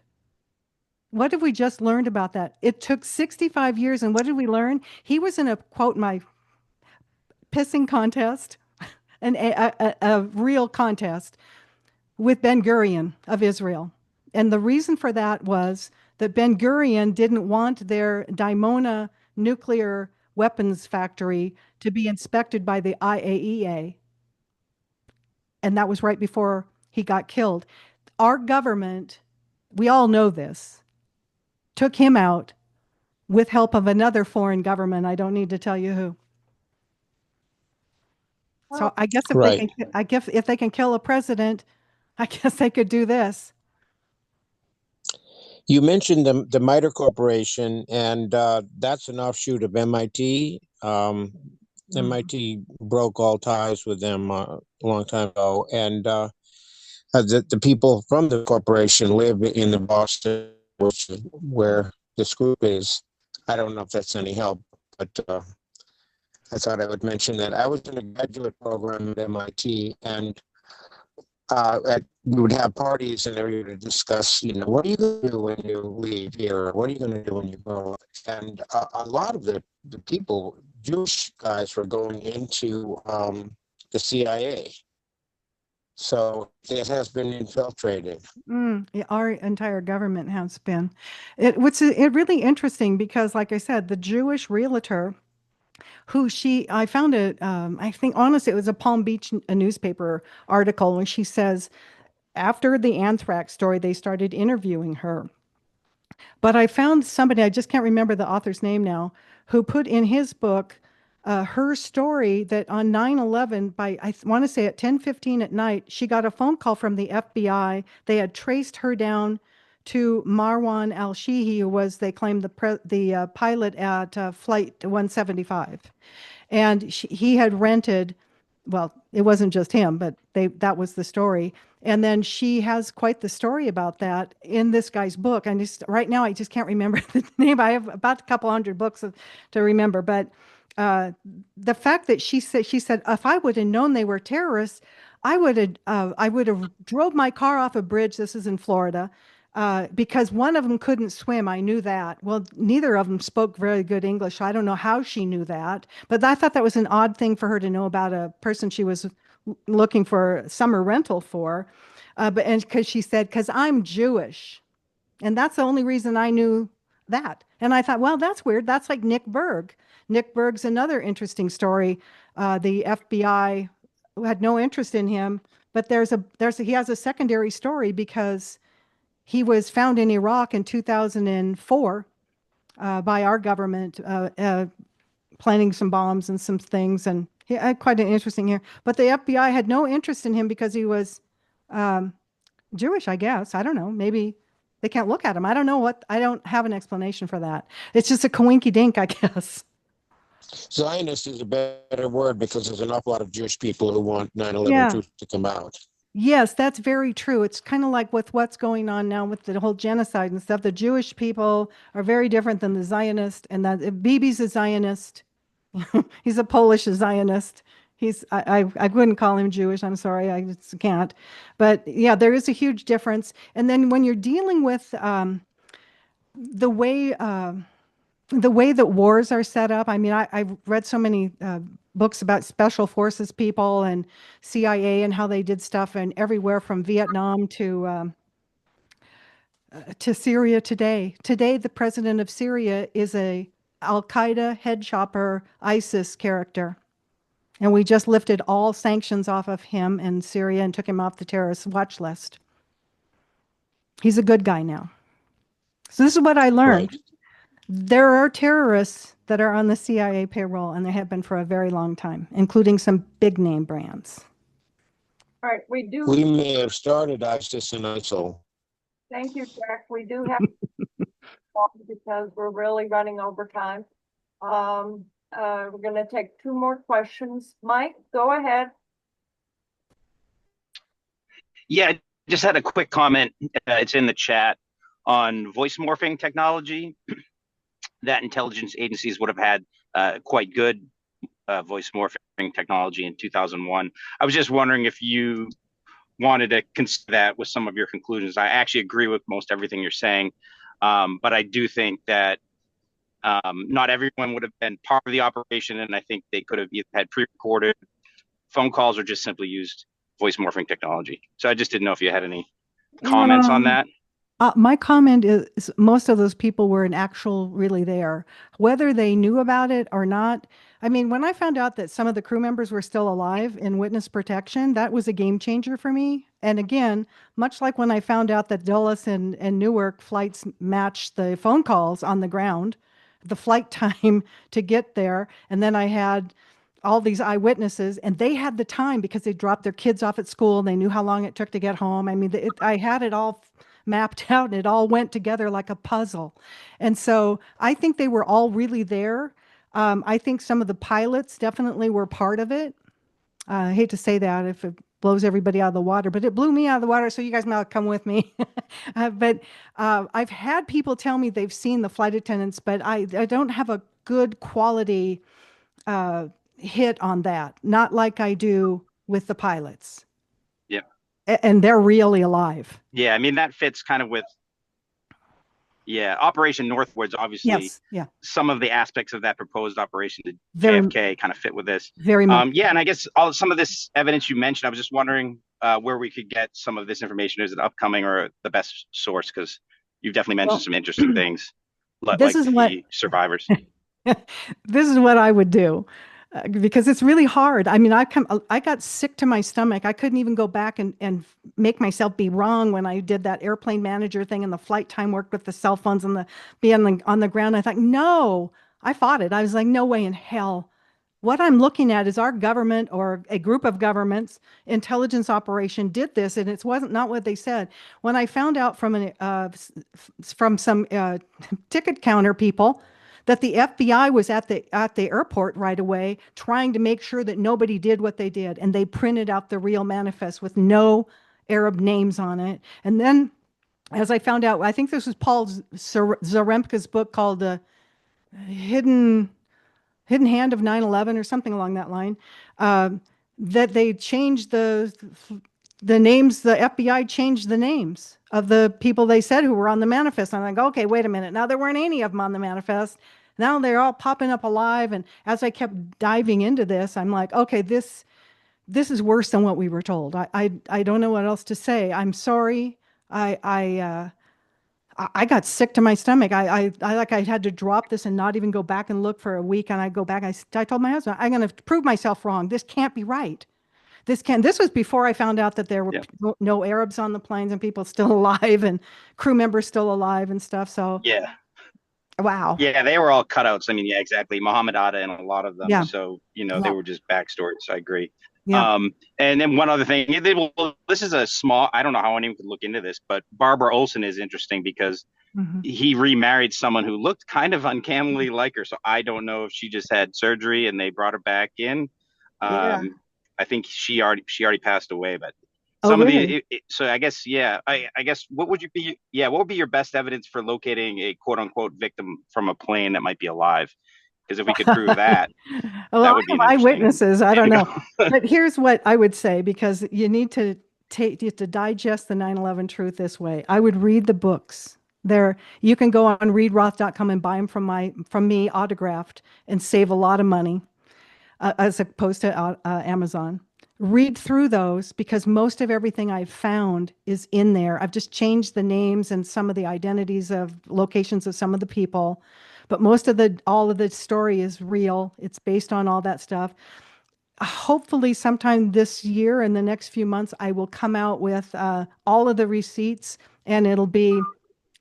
What have we just learned about that? It took 65 years, and what did we learn? He was in a, quote, my pissing contest, a real contest with Ben-Gurion of Israel. And the reason for that was that Ben-Gurion didn't want their Dimona nuclear weapons factory to be inspected by the IAEA. And that was right before he got killed. Our government, we all know this, took him out with help of another foreign government. I don't need to tell you who. So I guess if they can kill a president, I guess they could do this. You mentioned the MITRE Corporation, and that's an offshoot of MIT. MIT broke all ties with them a long time ago, and the people from the corporation live in the Boston, which is where this group is. I don't know if that's any help, but I thought I would mention that. I was in a graduate program at MIT, and we would have parties and everybody would discuss, what are you going to do when you leave here? What are you going to do when you grow up? And a lot of the people, Jewish guys, were going into the CIA. So it has been infiltrated. Our entire government has been. It's really interesting because, like I said, the Jewish realtor I found it, I think, honestly, it was a Palm Beach newspaper article, and she says, after the anthrax story, they started interviewing her. But I found somebody, I just can't remember the author's name now, who put in his book her story that on 9/11, I want to say at 10:15 at night, she got a phone call from the FBI. They had traced her down to Marwan al-Shihi, who was, they claimed, the pilot at Flight 175. And he had rented, well, it wasn't just him, but that was the story. And then she has quite the story about that in this guy's book. And right now, I just can't remember the name. I have about a couple hundred books to remember. But the fact that she said, if I would have known they were terrorists, I would have drove my car off a bridge. This is in Florida. Because one of them couldn't swim. I knew that. Well, neither of them spoke very good English. So I don't know how she knew that, but I thought that was an odd thing for her to know about a person she was looking for summer rental for. And because she said, because I'm Jewish. And that's the only reason I knew that. And I thought, well, that's weird. That's like Nick Berg. Nick Berg's another interesting story. The FBI had no interest in him, but he has a secondary story because he was found in Iraq in 2004 by our government, planting some bombs and some things, and he had quite an interesting here. But the FBI had no interest in him because he was Jewish, I guess. I don't know. Maybe they can't look at him. I don't know what. I don't have an explanation for that. It's just a coinky dink, I guess. Zionist is a better word because there's an awful lot of Jewish people who want 9/11 truth to come out. Yes, that's very true. It's kind of like with what's going on now with the whole genocide and stuff. The Jewish people are very different than the Zionist, and that Bibi's a Zionist. He's a Polish Zionist. I wouldn't call him Jewish. I'm sorry, I just can't. But yeah, there is a huge difference. And then when you're dealing with the way that wars are set up, I mean, I've read so many books about special forces people and CIA and how they did stuff, and everywhere from Vietnam to Syria today. Today, the president of Syria is a Al-Qaeda head chopper, ISIS character. And we just lifted all sanctions off of him in Syria and took him off the terrorist watch list. He's a good guy now. So this is what I learned. Right. There are terrorists that are on the CIA payroll, and they have been for a very long time, including some big name brands. All right, we may have started ISIS and ISIL. Thank you, Jack. We do have because we're really running over time. We're going to take two more questions. Mike, go ahead. Yeah, just had a quick comment. It's in the chat. on voice morphing technology, that intelligence agencies would have had quite good voice morphing technology in 2001. I was just wondering if you wanted to consider that with some of your conclusions. I actually agree with most everything you're saying, but I do think that not everyone would have been part of the operation, and I think they could have either had pre-recorded phone calls or just simply used voice morphing technology. So I just didn't know if you had any comments on that. My comment is most of those people were really there, whether they knew about it or not. I mean, when I found out that some of the crew members were still alive in witness protection, that was a game changer for me. And again, much like when I found out that Dulles and Newark flights matched the phone calls on the ground, the flight time to get there, and then I had all these eyewitnesses, and they had the time because they dropped their kids off at school and they knew how long it took to get home. I mean, I had it all mapped out and it all went together like a puzzle. And so I think they were all really there. I think some of the pilots definitely were part of it. I hate to say that if it blows everybody out of the water, but it blew me out of the water. So you guys might come with me. But I've had people tell me they've seen the flight attendants, but I don't have a good quality hit on that. Not like I do with the pilots. Yeah. And they're really alive. Yeah, I mean, that fits kind of with, Operation Northwoods, obviously. Yes, yeah. Some of the aspects of that proposed operation to Very- JFK kind of fit with this. Very much. And I guess some of this evidence you mentioned, I was just wondering where we could get some of this information. Is it upcoming or the best source? Because you've definitely mentioned some interesting things, like the survivors. This is what I would do. Because it's really hard. I mean, I got sick to my stomach. I couldn't even go back and make myself be wrong when I did that airplane manager thing and the flight time worked with the cell phones and being on the ground. I thought, no, I fought it. I was like, no way in hell. What I'm looking at is our government or a group of governments intelligence operation did this, and it wasn't not what they said. When I found out from some ticket counter people that the FBI was at the airport right away trying to make sure that nobody did what they did. And they printed out the real manifest with no Arab names on it. And then as I found out, I think this was Paul Zaremka's book called The Hidden Hand of 9/11 or something along that line, that they changed the names, the FBI changed the names of the people they said who were on the manifest. I'm like, okay, wait a minute. Now there weren't any of them on the manifest. Now they're all popping up alive. And as I kept diving into this, I'm like, okay, this is worse than what we were told. I don't know what else to say. I'm sorry. I got sick to my stomach. I had to drop this and not even go back and look for a week. And I go back. I told my husband, I'm going to prove myself wrong. This can't be right. This was before I found out that there were no Arabs on the planes and people still alive and crew members still alive and stuff. So wow. Yeah, they were all cutouts. I mean, yeah, exactly. Muhammad Atta and a lot of them. Yeah. So, they were just backstories. I agree. Yeah. And then one other thing, this is a small, I don't know how anyone could look into this, but Barbara Olson is interesting because he remarried someone who looked kind of uncannily like her. So I don't know if she just had surgery and they brought her back in. I think she already passed away, but some of the, so I guess, I guess what would be your best evidence for locating a quote unquote victim from a plane that might be alive? Because if we could prove that, well, that would be eyewitnesses. I don't know, but here's what I would say, because you need to digest the 9/11 truth this way. I would read the books. You can go on readroth.com and buy them from me autographed and save a lot of money, as opposed to Amazon. Read through those, because most of everything I've found is in there. I've just changed the names and some of the identities of locations of some of the people, but all of the story is real. It's based on all that stuff. Hopefully sometime this year, in the next few months, I will come out with all of the receipts, and it'll be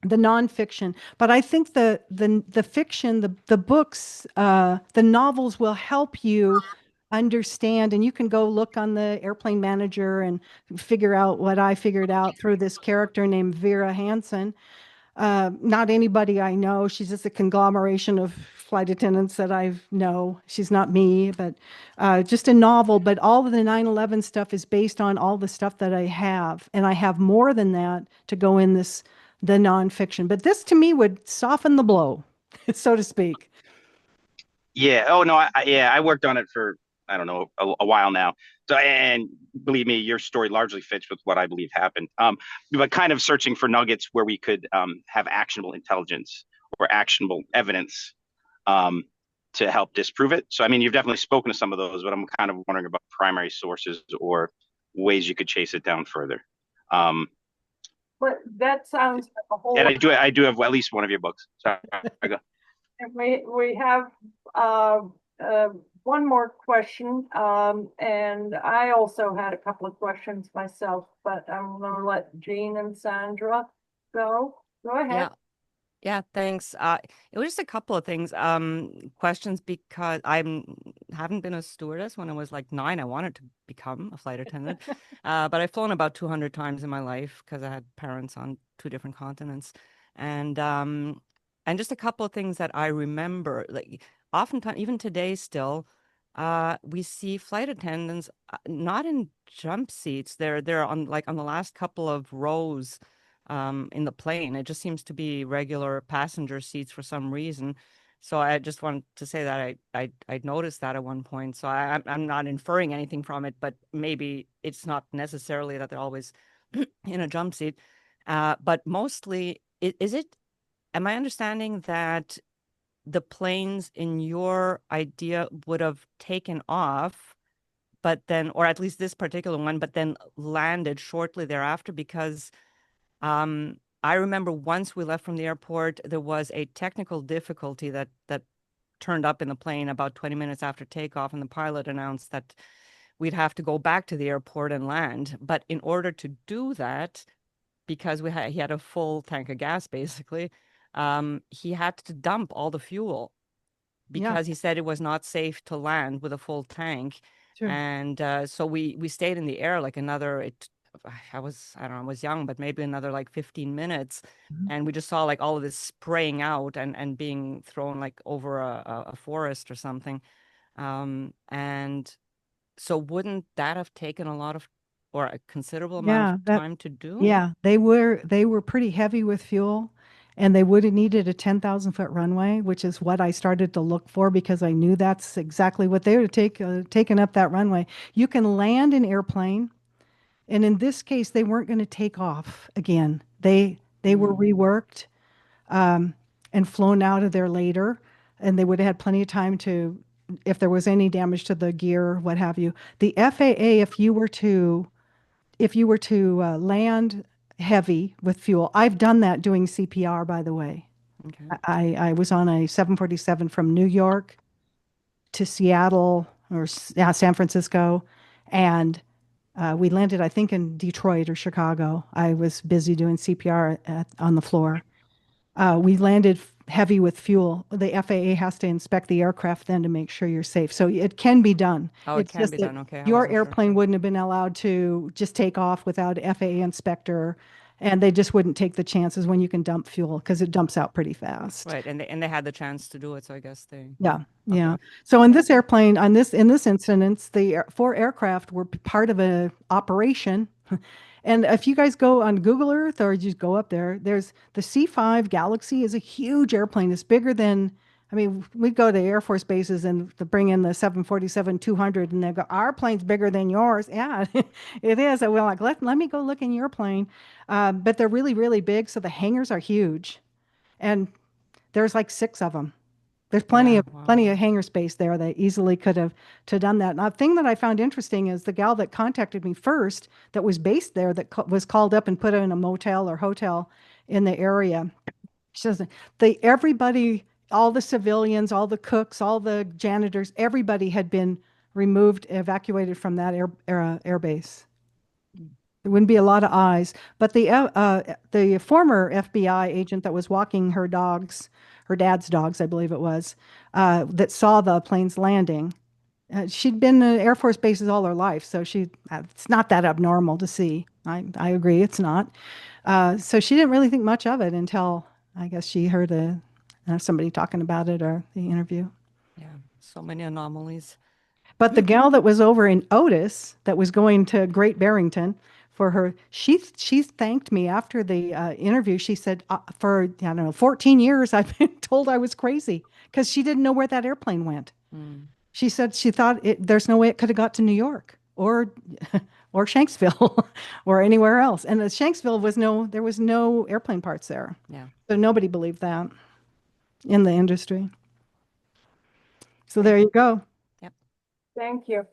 the nonfiction. But I think the fiction, the books, the novels will help you understand, and you can go look on the airplane manager and figure out what I figured out through this character named Vera Hansen. Not anybody I know. She's just a conglomeration of flight attendants that I know. She's not me, but just a novel. But all of the 9/11 stuff is based on all the stuff that I have. And I have more than that to go in this the nonfiction. But this to me would soften the blow, so to speak. Yeah. Oh no. I worked on it for I don't know a while now. So and believe me, your story largely fits with what I believe happened. But kind of searching for nuggets where we could have actionable intelligence or actionable evidence um, to help disprove it. So I mean, you've definitely spoken to some of those, but I'm kind of wondering about primary sources or ways you could chase it down further. Um, But that sounds like a whole. and I do have at least one of your books. Sorry, go. And we have one more question, and I also had a couple of questions myself, but I'm going to let Jean and Sandra go. Go ahead. Yeah. Yeah, thanks. It was just a couple of things. Questions because haven't been a stewardess when I was like 9. I wanted to become a flight attendant, but I've flown about 200 times in my life because I had parents on 2 different continents, and just a couple of things that I remember. Like oftentimes, even today, still, we see flight attendants not in jump seats. They're on like on the last couple of rows in the plane. It just seems to be regular passenger seats for some reason. So I just wanted to say that I noticed that at one point. So I'm not inferring anything from it, but maybe it's not necessarily that they're always in a jump seat. But mostly, is it? Am I understanding that the planes in your idea would have taken off, but then, or at least this particular one, but then landed shortly thereafter because I remember once we left from the airport, there was a technical difficulty that turned up in the plane about 20 minutes after takeoff, and the pilot announced that we'd have to go back to the airport and land. But in order to do that, because he had a full tank of gas, basically, he had to dump all the fuel because he said it was not safe to land with a full tank. Sure. And so we stayed in the air like another, I don't know, I was young, but maybe another like 15 minutes. And we just saw like all of this spraying out and being thrown like over a forest or something. And so wouldn't that have taken a lot of, or a considerable amount of time to do? Yeah, they were pretty heavy with fuel, and they would have needed a 10,000-foot runway, which is what I started to look for because I knew that's exactly what they would have taken up that runway. You can land an airplane, and in this case, they weren't going to take off again. They were reworked and flown out of there later, and they would have had plenty of time to, if there was any damage to the gear, what have you. The FAA, if you were to land heavy with fuel, I've done that doing CPR, by the way. Okay. I was on a 747 from New York to Seattle or San Francisco, and we landed, I think, in Detroit or Chicago. I was busy doing CPR on the floor. We landed heavy with fuel. The FAA has to inspect the aircraft then to make sure you're safe. So it can be done. Oh, it can be done. Okay. Your airplane wouldn't have been allowed to just take off without FAA inspector, and they just wouldn't take the chances when you can dump fuel because it dumps out pretty fast. Right. And they had the chance to do it. So I guess they. Yeah. Yeah. So in this airplane, in this incident, the 4 aircraft were part of an operation. And if you guys go on Google Earth or just go up there, there's the C-5 Galaxy is a huge airplane. It's bigger than, I mean, we go to Air Force bases and to bring in the 747-200 and they go, our plane's bigger than yours. Yeah, it is. And we're like, let me go look in your plane. But they're really, really big. So the hangars are huge. And there's like 6 of them. There's plenty of hangar space there. They easily could have done that. Now, the thing that I found interesting is the gal that contacted me first, that was based there, that was called up and put in a motel or hotel in the area. She says everybody, all the civilians, all the cooks, all the janitors, everybody had been removed, evacuated from that air base. There wouldn't be a lot of eyes, but the former FBI agent that was walking her dogs, her dad's dogs, I believe it was, that saw the planes landing. She'd been in Air Force bases all her life, so it's not that abnormal to see. I agree, it's not. So she didn't really think much of it until I guess she heard somebody talking about it or the interview. Yeah, so many anomalies. But the gal that was over in Otis, that was going to Great Barrington for her. She thanked me after the interview. She said, for, I don't know, 14 years, I've been told I was crazy because she didn't know where that airplane went. She said she thought there's no way it could have got to New York or or Shanksville or anywhere else. And the Shanksville there was no airplane parts there. Yeah. So nobody believed that in the industry. So there you go. Thank you.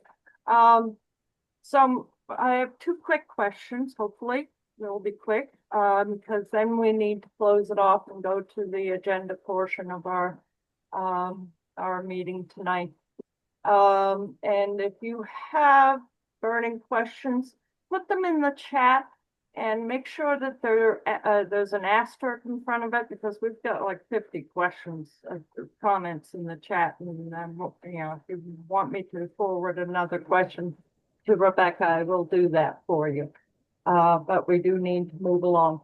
So I have two quick questions, hopefully they'll be quick, because then we need to close it off and go to the agenda portion of our meeting tonight. And if you have burning questions, put them in the chat and make sure that there's an asterisk in front of it, because we've got like 50 questions, comments in the chat. And if you want me to forward another question to Rebekah, I will do that for you. But we do need to move along.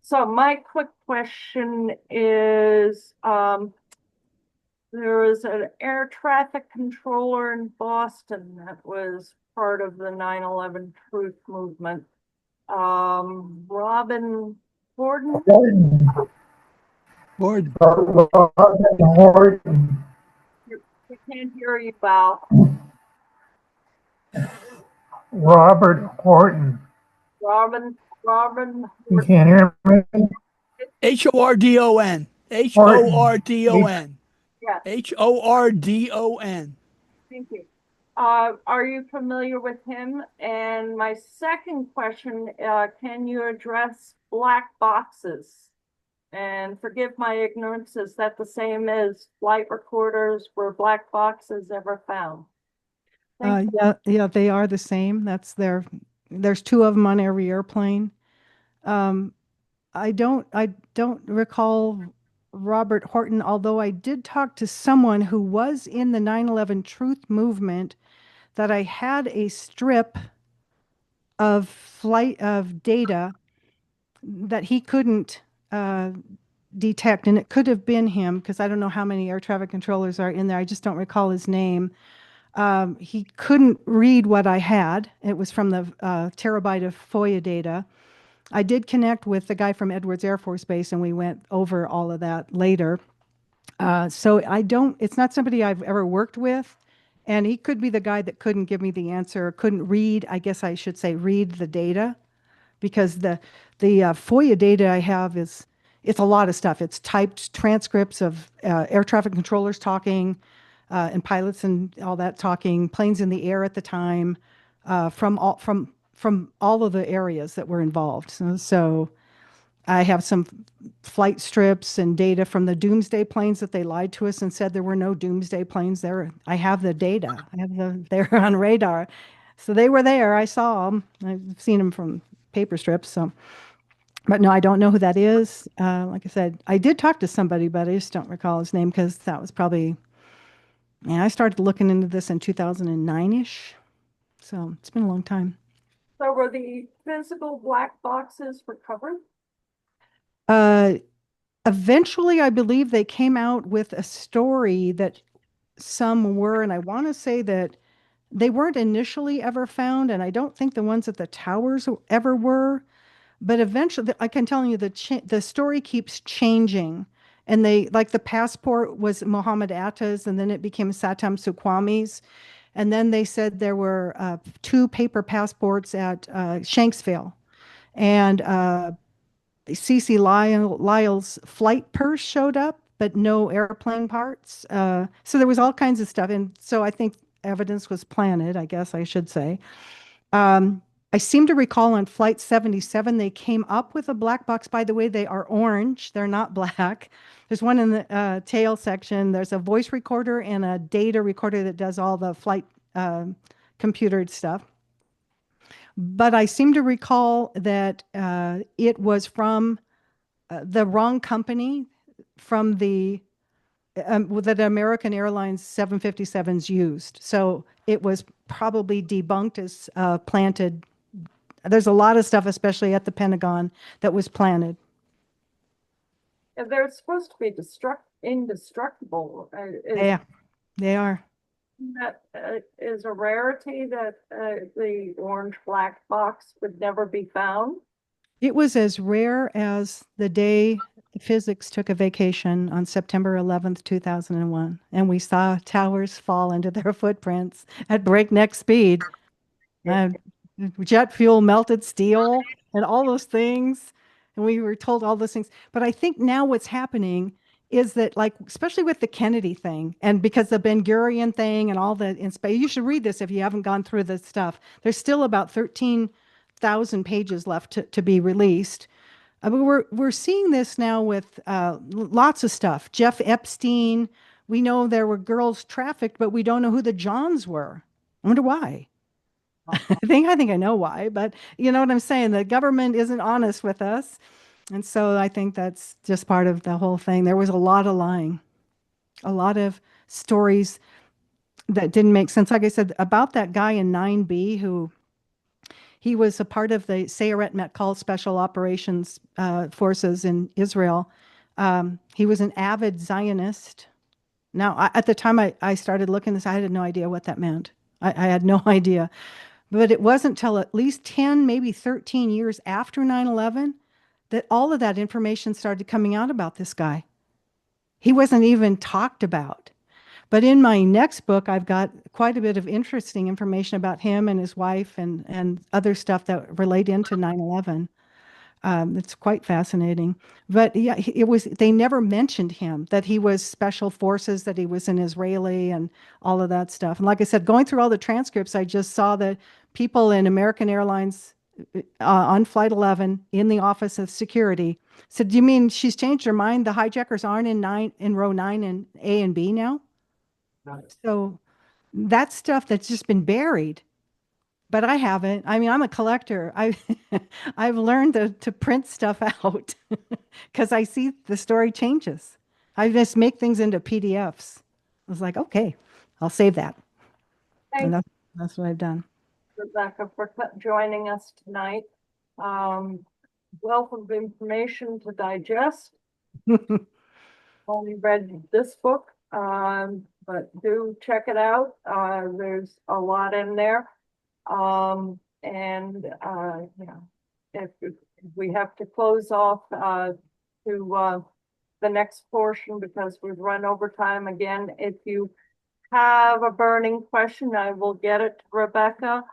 So my quick question is, there was an air traffic controller in Boston that was part of the 9/11 Truth Movement. Robin Gordon. Gordon. We can't hear you, Val. Robert Horton. Robin. You can't hear me? Hordon. Hordon. Yes. Hordon. Thank you. Are you familiar with him? And my second question, can you address black boxes? And forgive my ignorance, is that the same as flight recorders? Were black boxes ever found? Yeah, they are the same. There's two of them on every airplane. I don't recall Robert Horton, although I did talk to someone who was in the 9/11 Truth Movement, that I had a strip of data that he couldn't detect, and it could have been him, because I don't know how many air traffic controllers are in there. I just don't recall his name. He couldn't read what I had. It was from the terabyte of FOIA data. I did connect with the guy from Edwards Air Force Base, and we went over all of that later. So it's not somebody I've ever worked with, and he could be the guy that couldn't give me the answer, couldn't read, I guess I should say, read the data, because the FOIA data I have it's a lot of stuff. It's typed transcripts of air traffic controllers talking, and pilots and all that talking, planes in the air at the time, from all of the areas that were involved. So I have some flight strips and data from the doomsday planes that they lied to us and said there were no doomsday planes there. I have the data. They're on radar. So they were there. I saw them. I've seen them from paper strips. So, but no, I don't know who that is. Like I said, I did talk to somebody, but I just don't recall his name, because that was probably, I started looking into this in 2009-ish. So it's been a long time. So were the physical black boxes recovered? Eventually, I believe they came out with a story that some were, and I want to say that they weren't initially ever found, and I don't think the ones at the towers ever were. But eventually, I can tell you the story keeps changing. And like the passport was Muhammad Atta's, and then it became Saddam Sukwami's. And then they said there were 2 paper passports at Shanksville. And CC Lyle's flight purse showed up, but no airplane parts. So there was all kinds of stuff. And so I think evidence was planted, I guess I should say. I seem to recall on Flight 77, they came up with a black box. By the way, they are orange. They're not black. There's one in the tail section. There's a voice recorder and a data recorder that does all the flight computered stuff. But I seem to recall that it was from the wrong company, from that American Airlines 757s used. So it was probably debunked as planted. There's a lot of stuff, especially at the Pentagon, that was planted. They're supposed to be indestructible. Yeah, they are. That is a rarity that the orange black box would never be found. It was as rare as the day physics took a vacation on September 11th, 2001, and we saw towers fall into their footprints at breakneck speed. Uh, jet fuel, melted steel, and all those things. And we were told all those things. But I think now what's happening is that, like, especially with the Kennedy thing, and because the Ben Gurion thing and all the you should read this if you haven't gone through this stuff. There's still about 13,000 pages left to be released. But we're seeing this now with lots of stuff. Jeff Epstein. We know there were girls trafficked, but we don't know who the Johns were. I wonder why. I think I know why, but you know what I'm saying? The government isn't honest with us. And so I think that's just part of the whole thing. There was a lot of lying, a lot of stories that didn't make sense. Like I said, about that guy in 9B who he was a part of the Sayeret Matkal Special Operations Forces in Israel. He was an avid Zionist. Now, at the time I started looking this, I had no idea what that meant. I had no idea. But it wasn't till at least 10, maybe 13 years after 9/11 that all of that information started coming out about this guy. He wasn't even talked about. But in my next book, I've got quite a bit of interesting information about him and his wife and other stuff that relate into 9/11. It's quite fascinating. But yeah, they never mentioned him, that he was special forces, that he was an Israeli and all of that stuff. And like I said, going through all the transcripts, I just saw that people in American Airlines on Flight 11 in the Office of Security said, "Do you mean she's changed her mind? The hijackers aren't in row 9 and A and B now?" So that's stuff that's just been buried. But I haven't. I mean, I'm a collector. I've learned to print stuff out because I see the story changes. I just make things into PDFs. I was like, okay, I'll save that. And that's what I've done. Rebekah, for joining us tonight. Wealth of information to digest. Only read this book, but do check it out. There's a lot in there. If we have to close off to the next portion because we've run over time again. If you have a burning question, I will get it to Rebekah.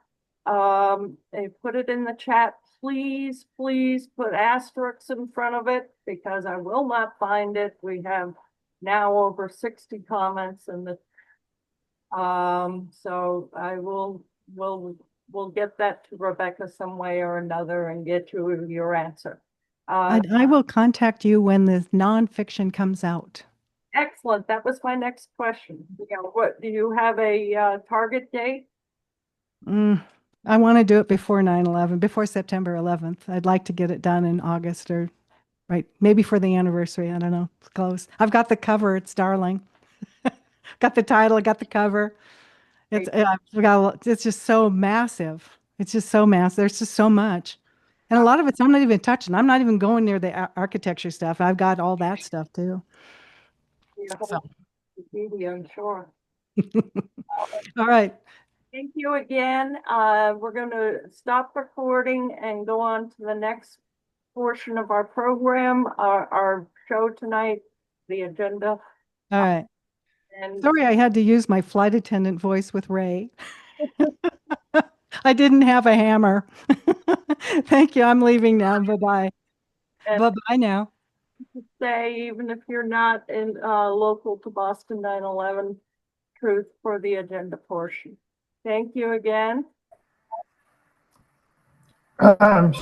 Put it in the chat. Please put asterisks in front of it because I will not find it. We have now over 60 comments in the so I we'll get that to Rebekah some way or another and get you your answer. I will contact you when the nonfiction comes out. Excellent. That was my next question. What do you have a target date? I want to do it before 9/11, before September 11th. I'd like to get it done in August or maybe for the anniversary. I don't know. It's close. I've got the cover. It's darling. Got the title. I got the cover. It's just so massive. It's just so massive. There's just so much. And a lot of it's I'm not even touching. I'm not even going near the architecture stuff. I've got all that stuff too. So. I'm sure. All right. Thank you again. We're going to stop recording and go on to the next portion of our program, our show tonight, the agenda. All right. Sorry, I had to use my flight attendant voice with Ray. I didn't have a hammer. Thank you. I'm leaving now. Bye-bye. Bye-bye now. Say, even if you're not in local to Boston 9/11, truth for the agenda portion. Thank you again. I'm